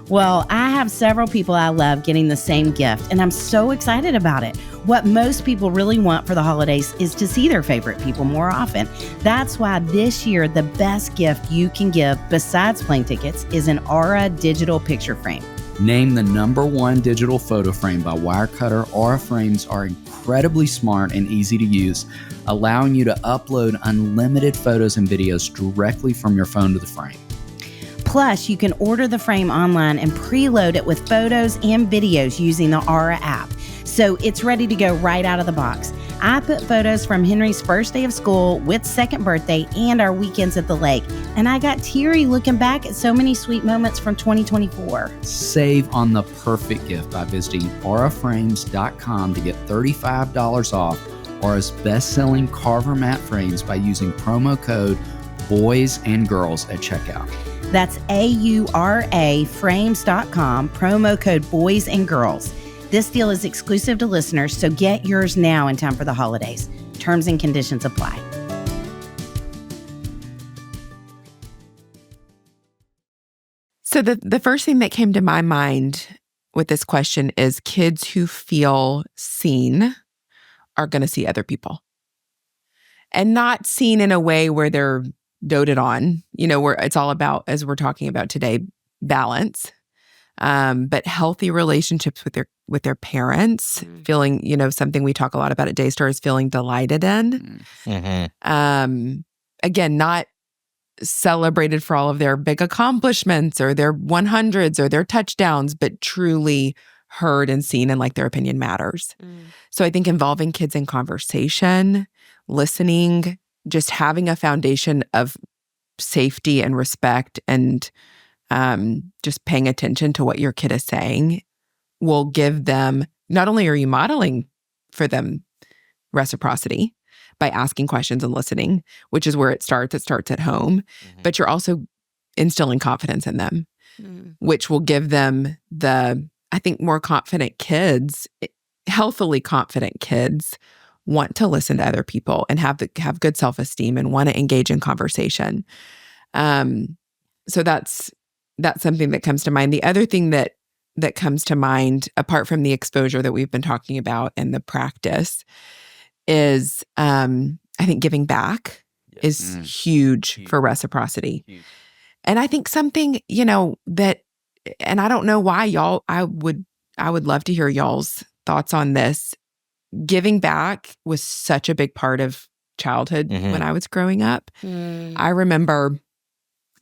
Well, I have several people I love getting the same gift, and I'm so excited about it. What most people really want for the holidays is to see their favorite people more often. That's why this year, the best gift you can give besides plane tickets is an Aura digital picture frame. Named the #1 digital photo frame by Wirecutter, Aura frames are incredibly smart and easy to use, allowing you to upload unlimited photos and videos directly from your phone to the frame. Plus, you can order the frame online and preload it with photos and videos using the Aura app. So it's ready to go right out of the box. I put photos from Henry's first day of school, Whit's second birthday, and our weekends at the lake. And I got teary looking back at so many sweet moments from 2024. Save on the perfect gift by visiting auraframes.com to get $35 off Aura's best-selling Carver mat frames by using promo code boys and girls at checkout. That's AURA frames.com, promo code boys and girls. This deal is exclusive to listeners, so get yours now in time for the holidays. Terms and conditions apply. So the first thing that came to my mind with this question is kids who feel seen are going to see other people. And not seen in a way where they're doted on, where it's all about, as we're talking about today, balance. But healthy relationships with their parents, feeling, something we talk a lot about at Daystar is feeling delighted in. Again, not celebrated for all of their big accomplishments or their 100s or their touchdowns, but truly heard and seen and like their opinion matters. So I think involving kids in conversation, listening, just having a foundation of safety and respect and just paying attention to what your kid is saying will give them, not only are you modeling for them reciprocity by asking questions and listening, which is where it starts at home, but you're also instilling confidence in them, which will give them I think more confident kids, healthily confident kids want to listen to other people and have good self-esteem and want to engage in conversation. So that's something that comes to mind. The other thing that comes to mind, apart from the exposure that we've been talking about and the practice, is I think giving back is huge for reciprocity. Huge. And I think something, that, and I don't know why y'all, I would love to hear y'all's thoughts on this. Giving back was such a big part of childhood when I was growing up. I remember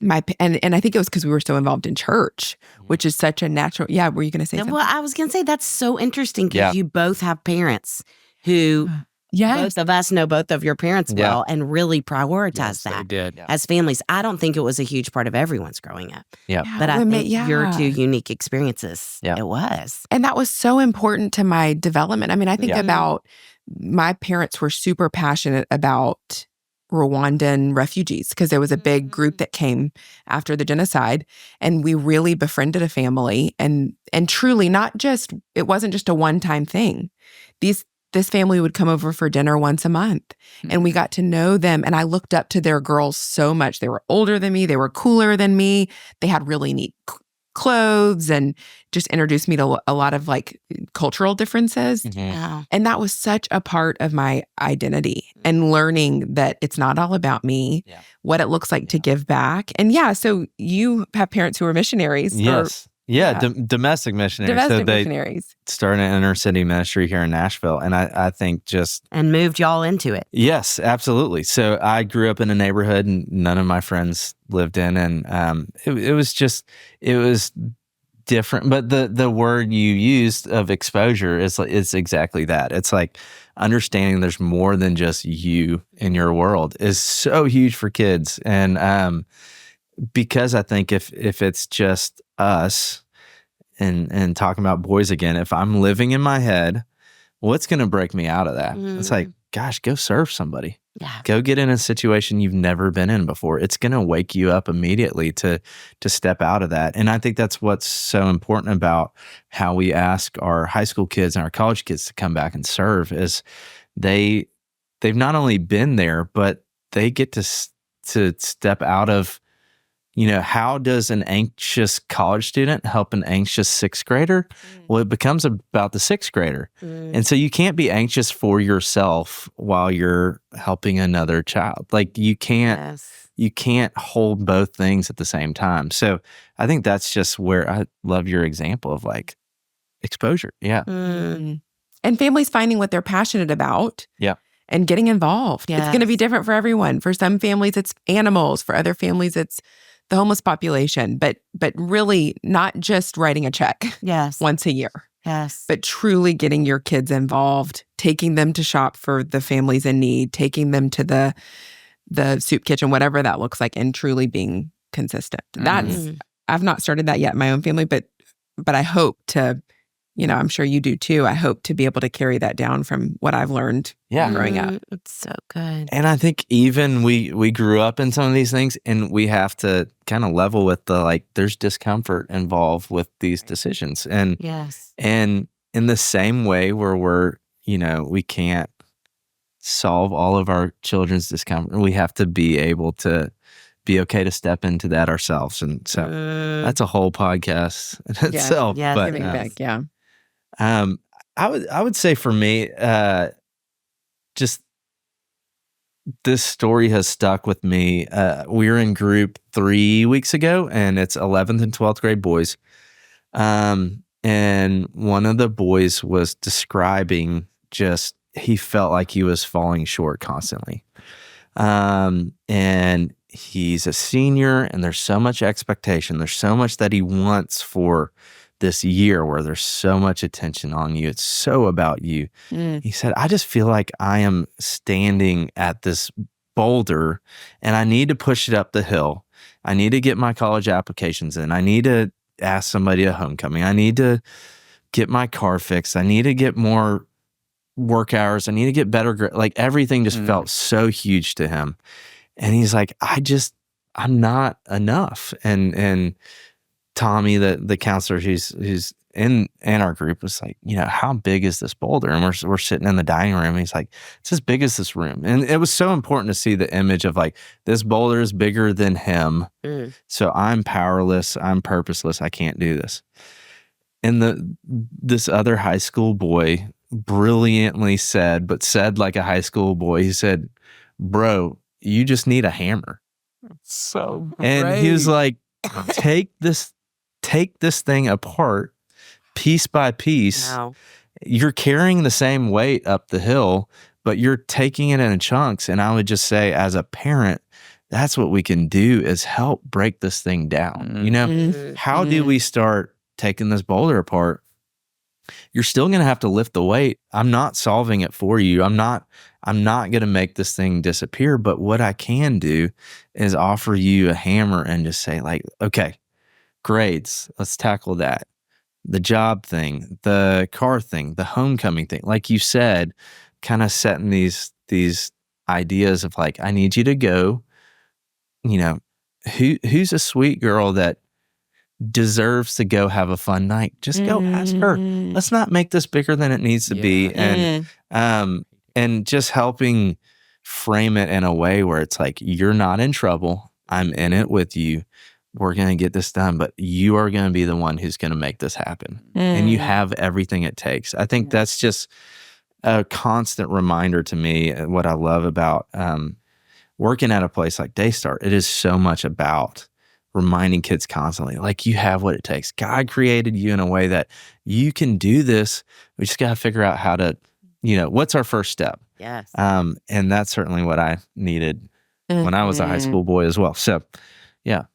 and I think it was because we were so involved in church, which is such a natural. Yeah, were you going to say something? Well, I was going to say that's so interesting because you both have parents who, both of us know both of your parents well and really prioritize that as families. I don't think it was a huge part of everyone's growing up. But I think your two unique experiences, it was. And that was so important to my development. I mean, I think about my parents were super passionate about Rwandan refugees because there was a big group that came after the genocide, and we really befriended a family, and truly it wasn't just a one-time thing. This family would come over for dinner once a month, and we got to know them, and I looked up to their girls so much. They were older than me, they were cooler than me, they had really neat clothes, and just introduced me to a lot of like cultural differences. And that was such a part of my identity, and learning that it's not all about me, what it looks like to give back. And so you have parents who are missionaries. Yes. Domestic missionaries. Missionaries. Started an inner city ministry here in Nashville. And I think And moved y'all into it. Yes, absolutely. So I grew up in a neighborhood and none of my friends lived in. And it was different. But the word you used of exposure is exactly that. It's like understanding there's more than just you in your world is so huge for kids. And because I think if it's just us and talking about boys again, if I'm living in my head, what's going to break me out of that? It's like, gosh, go serve somebody. Go get in a situation you've never been in before. It's going to wake you up immediately to step out of that. And I think that's what's so important about how we ask our high school kids and our college kids to come back and serve is they've not only been there, but they get to step out of, how does an anxious college student help an anxious sixth grader? Well, it becomes about the sixth grader. And so you can't be anxious for yourself while you're helping another child. Like you can't hold both things at the same time. So I think that's just where I love your example of like exposure. And families finding what they're passionate about. And getting involved. It's going to be different for everyone. For some families, it's animals. For other families, it's the homeless population, but really not just writing a check once a year. But truly getting your kids involved, taking them to shop for the families in need, taking them to the soup kitchen, whatever that looks like, and truly being consistent. I've not started that yet in my own family, but I hope to, I'm sure you do too. I hope to be able to carry that down from what I've learned growing up. It's so good. And I think even we grew up in some of these things, and we have to kind of level with there's discomfort involved with these decisions. And and in the same way where we can't solve all of our children's discomfort, we have to be able to be okay to step into that ourselves. And so that's a whole podcast in itself. But giving back, I would say for me, just this story has stuck with me. We were in group 3 weeks ago, and it's 11th and 12th grade boys. And one of the boys was describing he felt like he was falling short constantly. And he's a senior, and there's so much expectation. There's so much that he wants for this year where there's so much attention on you. It's so about you. He said, I just feel like I am standing at this boulder and I need to push it up the hill. I need to get my college applications in. I need to ask somebody at homecoming. I need to get my car fixed. I need to get more work hours. I need to get better. Like everything just felt so huge to him. And he's like, I'm not enough. And Tommy, the counselor who's in our group, was like, how big is this boulder? And we're sitting in the dining room. And he's like, it's as big as this room. And it was so important to see the image of like, this boulder is bigger than him. So I'm powerless. I'm purposeless. I can't do this. And this other high school boy brilliantly said like a high school boy, he said, bro, you just need a hammer. So great. And he was like, take this thing apart piece by piece. Wow. You're carrying the same weight up the hill, but you're taking it in chunks. And I would just say, as a parent, that's what we can do, is help break this thing down. How do we start taking this boulder apart? You're still going to have to lift the weight. I'm not solving it for you. I'm not going to make this thing disappear. But what I can do is offer you a hammer and just say, like, okay, grades, let's tackle that. The job thing, the car thing, the homecoming thing. Like you said, kind of setting these ideas of like, I need you to go, who's a sweet girl that deserves to go have a fun night? Just go ask her. Let's not make this bigger than it needs to be. And just helping frame it in a way where it's like, you're not in trouble. I'm in it with you. We're going to get this done, but you are going to be the one who's going to make this happen. And you have everything it takes. I think that's just a constant reminder to me. What I love about working at a place like Daystar, it is so much about reminding kids constantly, like, you have what it takes. God created you in a way that you can do this. We just got to figure out how to, what's our first step? Yes. And that's certainly what I needed when I was a high school boy as well. So, yeah.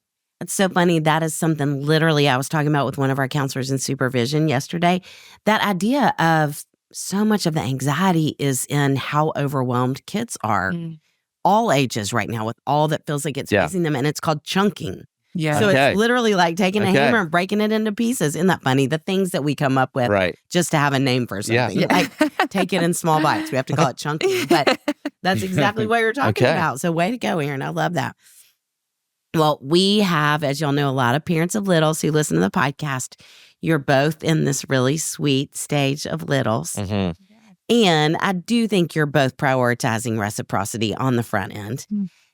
It's so funny. That is something literally I was talking about with one of our counselors in supervision yesterday. That idea of so much of the anxiety is in how overwhelmed kids are, all ages right now, with all that feels like it's facing them. And it's called chunking. Yeah. So it's literally like taking a hammer and breaking it into pieces. Isn't that funny? The things that we come up with just to have a name for something. Like, take it in small bites. We have to call it chunking. But that's exactly what you're talking about. So way to go, Aaron. I love that. Well, we have, as y'all know, a lot of parents of littles who listen to the podcast. You're both in this really sweet stage of littles. And I do think you're both prioritizing reciprocity on the front end.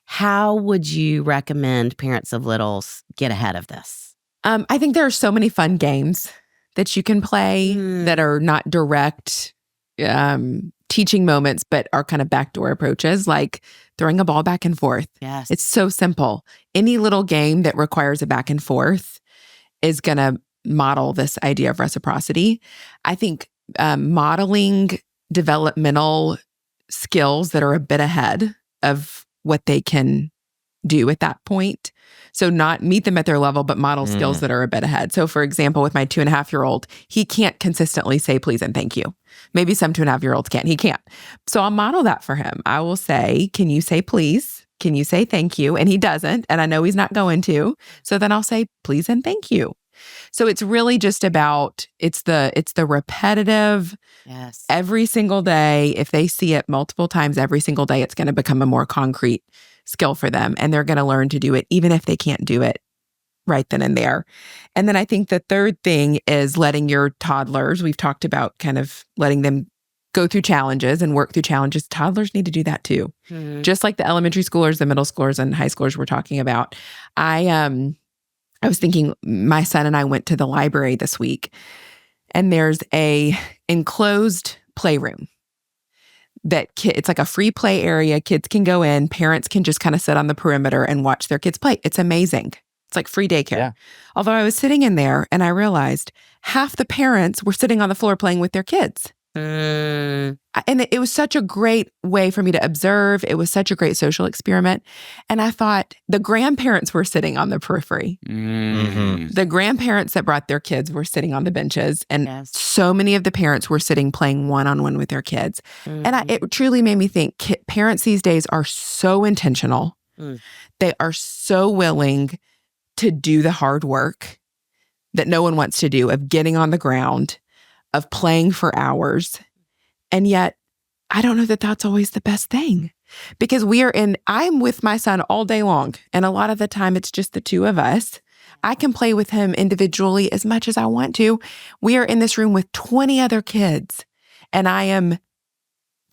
How would you recommend parents of littles get ahead of this? I think there are so many fun games that you can play that are not direct teaching moments, but are kind of backdoor approaches, like throwing a ball back and forth. Yes. It's so simple. Any little game that requires a back and forth is going to model this idea of reciprocity. I think modeling developmental skills that are a bit ahead of what they can do at that point. So not meet them at their level, but model skills that are a bit ahead. So for example, with my 2.5-year-old, he can't consistently say please and thank you. Maybe some 2.5-year-olds can. He can't. So I'll model that for him. I will say, can you say please? Can you say thank you? And he doesn't. And I know he's not going to. So then I'll say please and thank you. So it's really just about, it's the repetitive, every single day. If they see it multiple times every single day, it's going to become a more concrete skill for them. And they're going to learn to do it, even if they can't do it right then and there. And then I think the third thing is letting your toddlers, we've talked about kind of letting them go through challenges and work through challenges. Toddlers need to do that too. Just like the elementary schoolers, the middle schoolers, and high schoolers we're talking about. I was thinking, my son and I went to the library this week, and there's a enclosed playroom that it's like a free play area. Kids can go in, parents can just kind of sit on the perimeter and watch their kids play. It's amazing. It's like free daycare. Yeah. Although I was sitting in there and I realized half the parents were sitting on the floor playing with their kids. And it was such a great way for me to observe. It was such a great social experiment. And I thought the grandparents were sitting on the periphery. The grandparents that brought their kids were sitting on the benches. And so many of the parents were sitting playing one-on-one with their kids. And it truly made me think parents these days are so intentional They are so willing to do the hard work that no one wants to do, of getting on the ground, of playing for hours. And yet, I don't know that that's always the best thing, because I'm with my son all day long. And a lot of the time it's just the two of us. I can play with him individually as much as I want to. We are in this room with 20 other kids, and I am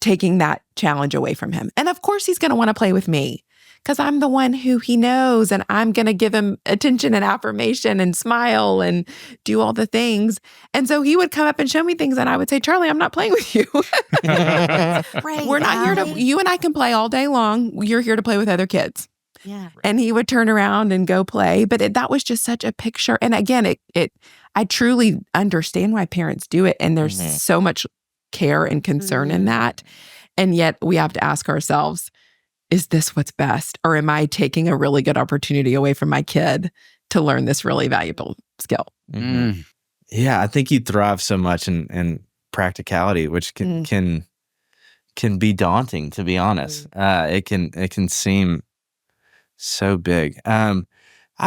taking that challenge away from him. And of course he's going to want to play with me, because I'm the one who he knows, and I'm going to give him attention and affirmation and smile and do all the things. And so he would come up and show me things, and I would say, Charlie, I'm not playing with you. Right, We're not here to, you and I can play all day long. You're here to play with other kids. Yeah. And he would turn around and go play. But that was just such a picture. And again, I truly understand why parents do it. And there's so much care and concern in that. And yet we have to ask ourselves, is this what's best? Or am I taking a really good opportunity away from my kid to learn this really valuable skill? Yeah, I think you thrive so much in practicality, which can be daunting, to be honest. It can seem so big. I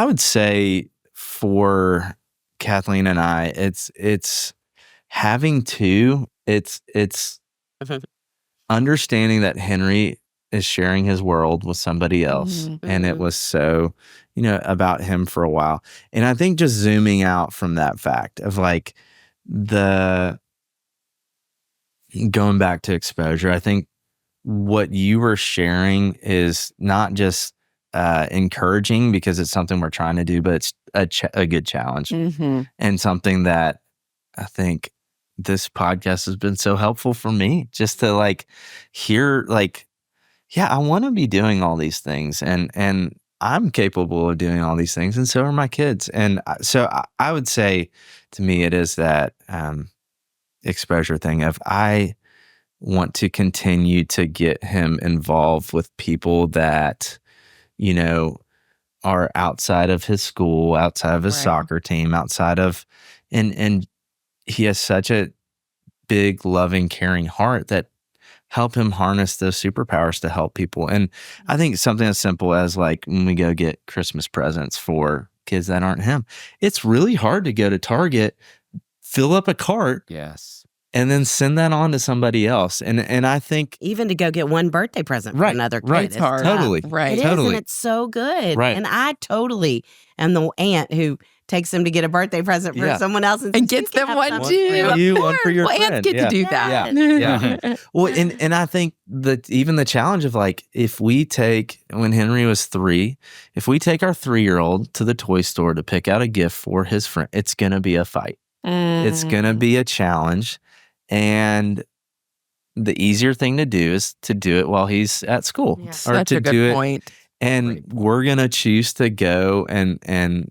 would say for Kathleen and I, it's having two. It's understanding that Henry is sharing his world with somebody else, and it was so, about him for a while. And I think just zooming out from that fact of like going back to exposure, I think what you were sharing is not just encouraging because it's something we're trying to do, but it's a good challenge and something that I think this podcast has been so helpful for me, just to like hear like, yeah, I want to be doing all these things, and I'm capable of doing all these things, and so are my kids. And so I would say, to me, it is that exposure thing of I want to continue to get him involved with people that, are outside of his school, outside of his soccer team, outside of, and he has such a big, loving, caring heart that help him harness those superpowers to help people. And I think something as simple as like when we go get Christmas presents for kids that aren't him, it's really hard to go to Target, fill up a cart, and then send that on to somebody else. And I think even to go get one birthday present for another kid, it's hard. Totally. Right. It Totally. is, and it's so good. Right. And I totally am the aunt who takes them to get a birthday present for someone else and gets them one too. One for you, one for your well, friend. aunts get to do that. Yeah. Well, and I think that even the challenge of like, if we take, when Henry was 3, if we take our 3-year-old to the toy store to pick out a gift for his friend, it's going to be a fight. It's going to be a challenge. And the easier thing to do is to do it while he's at school. Yeah. Or Such to a good do it. point. And we're going to choose to go and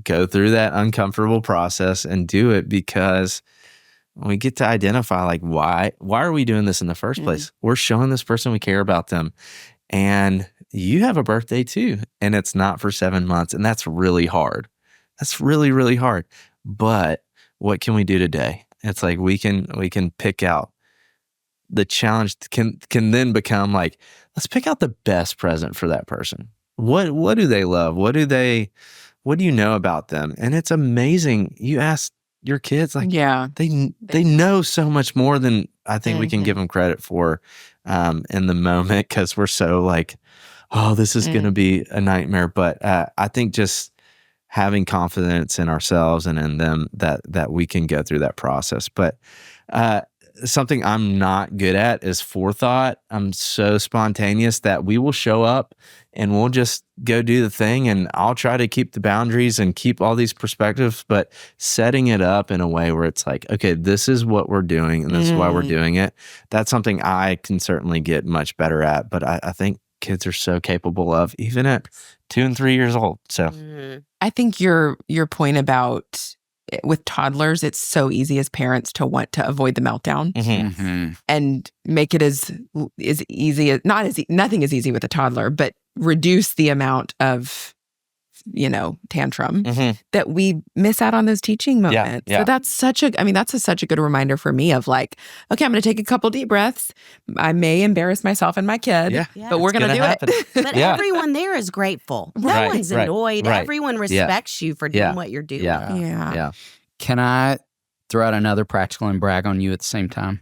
go through that uncomfortable process and do it because we get to identify like, why are we doing this in the first place? We're showing this person we care about them. And you have a birthday too. And it's not for 7 months. And that's really hard. That's really, really hard. But what can we do today? It's like we can pick out the challenge can then become like, let's pick out the best present for that person. What do they love? What do you know about them? And it's amazing. You ask your kids, like, they know so much more than I think we can give them credit for in the moment, because we're so like, oh, this is going to be a nightmare. But I think just having confidence in ourselves and in them that we can go through that process. But something I'm not good at is forethought. I'm so spontaneous that we will show up and we'll just go do the thing, and I'll try to keep the boundaries and keep all these perspectives, but setting it up in a way where it's like, okay, this is what we're doing and this is why we're doing it. That's something I can certainly get much better at, but I think kids are so capable of, even at 2 and 3 years old. So I think your point about with toddlers, it's so easy as parents to want to avoid the meltdown and make it as easy as nothing is easy with a toddler, but reduce the amount of tantrum, that we miss out on those teaching moments. Yeah. So that's such a good reminder for me of like, okay, I'm going to take a couple deep breaths. I may embarrass myself and my kid, but we're going to do it. But everyone there is grateful. No one's annoyed. Everyone respects you for doing what you're doing. Yeah. Can I throw out another practical and brag on you at the same time?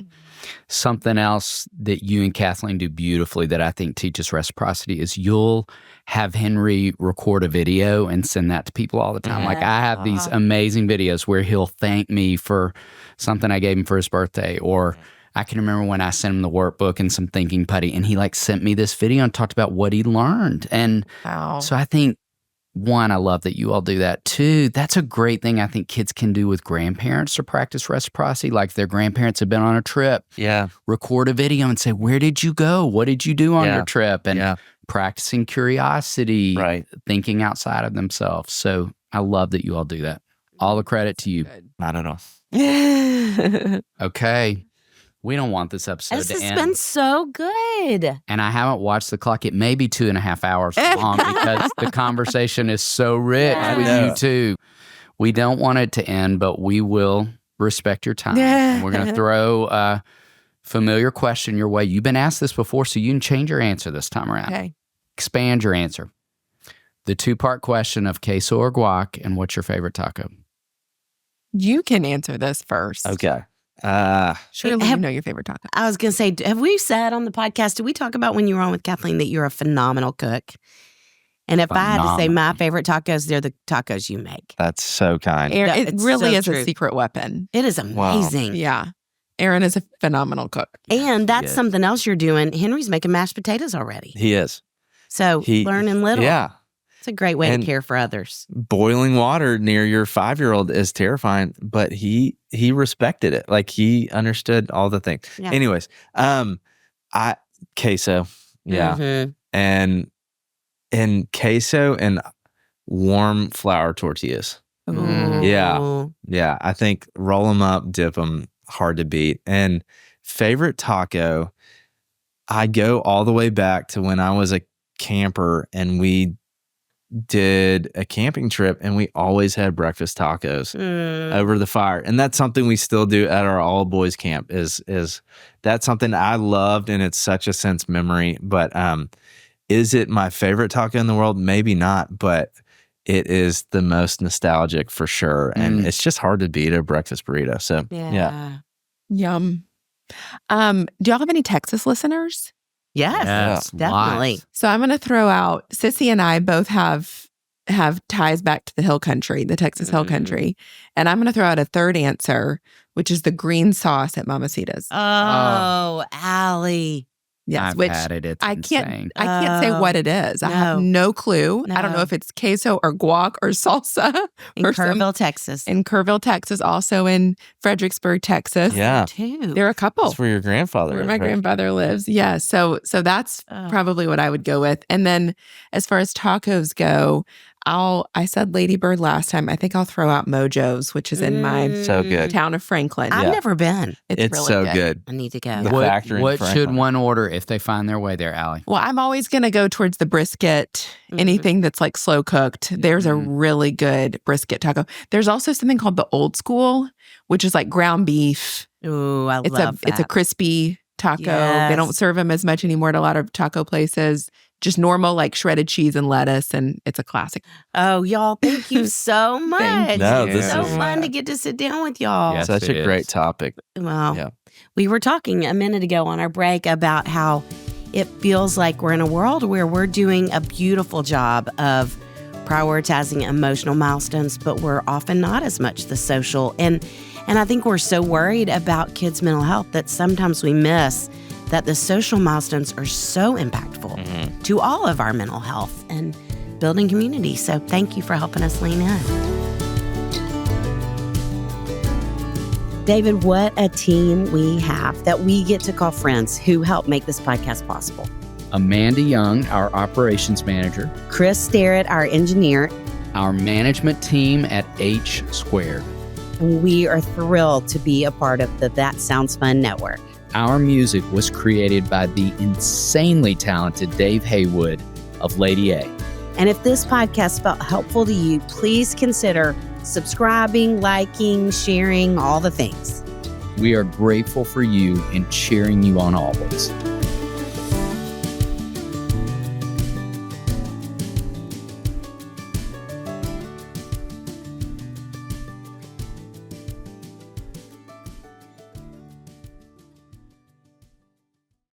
Something else that you and Kathleen do beautifully that I think teaches reciprocity is you'll have Henry record a video and send that to people all the time. Like I have these amazing videos where he'll thank me for something I gave him for his birthday, or I can remember when I sent him the workbook and some thinking putty, and he like sent me this video and talked about what he learned. And so I think, one, I love that you all do that. Two, that's a great thing I think kids can do with grandparents to practice reciprocity. Like if their grandparents have been on a trip, record a video and say, where did you go? What did you do on your trip? And practicing curiosity, thinking outside of themselves. So I love that you all do that. All the credit to you. Not at all. Okay. We don't want this episode to end. This has been so good. And I haven't watched the clock. It may be 2.5 hours long because the conversation is so rich with you two. We don't want it to end, but we will respect your time. And we're going to throw a familiar question your way. You've been asked this before, so you can change your answer this time around. Okay. Expand your answer. The 2-part question of queso or guac, and what's your favorite taco? You can answer this first. Okay. Surely you know your favorite taco. I was going to say, have we said on the podcast, did we talk about when you were on with Kathleen that you're a phenomenal cook? And if I had to say my favorite tacos, they're the tacos you make. That's so kind. It really so is true. a secret weapon. It is amazing. Wow. Yeah. Aaron is a phenomenal cook. And that's something else you're doing. Henry's making mashed potatoes already. He is. So learning little. Yeah. It's a great way to care for others. Boiling water near your 5-year-old is terrifying, but he respected it. Like he understood all the things. Yeah. Anyways, queso. Yeah. And queso and warm flour tortillas. Ooh. Yeah. Yeah. I think roll them up, dip them, hard to beat. And favorite taco, I go all the way back to when I was a camper and we did a camping trip and we always had breakfast tacos over the fire. And that's something we still do at our all boys camp is that's something I loved, and it's such a sense memory. But is it my favorite taco in the world? Maybe not, but it is the most nostalgic for sure. And it's just hard to beat a breakfast burrito. So yeah. Yum. Do y'all have any Texas listeners? Yes, definitely. Lots. So I'm going to throw out, Sissy and I both have ties back to the hill country, the Texas hill country. And I'm going to throw out a third answer, which is the green sauce at Mamacita's. Oh, Allye. Yes, I've had it. It's insane. I can't say what it is. I have no clue. I don't know if it's queso or guac or salsa. In Kerrville, Texas. In Kerrville, Texas. Also in Fredericksburg, Texas. Yeah. Too. There are a couple. That's where your grandfather my grandfather lives. Yeah. So that's probably what I would go with. And then as far as tacos go, I said Lady Bird last time. I think I'll throw out Mojo's, which is in my so good town of Franklin. I've never been. It's really so good. I need to go. The factory in What Franklin. should one order if they find their way there, Allye? Well, I'm always going to go towards the brisket, anything that's like slow cooked. There's a really good brisket taco. There's also something called the Old School, which is like ground beef. Ooh, I love that. It's a crispy taco. Yes. They don't serve them as much anymore at a lot of taco places. Just normal, like shredded cheese and lettuce, and it's a classic. Oh, y'all, thank you so much. Thank No, you. this It's so is fun to get to sit down with y'all. Yes, Such it a great is. topic. Well, we were talking a minute ago on our break about how it feels like we're in a world where we're doing a beautiful job of prioritizing emotional milestones, but we're often not as much the social. And I think we're so worried about kids' mental health that sometimes we miss that the social milestones are so impactful to all of our mental health and building community. So thank you for helping us lean in. David, what a team we have that we get to call friends who help make this podcast possible. Amanda Young, our operations manager. Chris Starrett, our engineer. Our management team at H Squared. We are thrilled to be a part of the That Sounds Fun network. Our music was created by the insanely talented Dave Haywood of Lady A. And if this podcast felt helpful to you, please consider subscribing, liking, sharing, all the things. We are grateful for you and cheering you on always.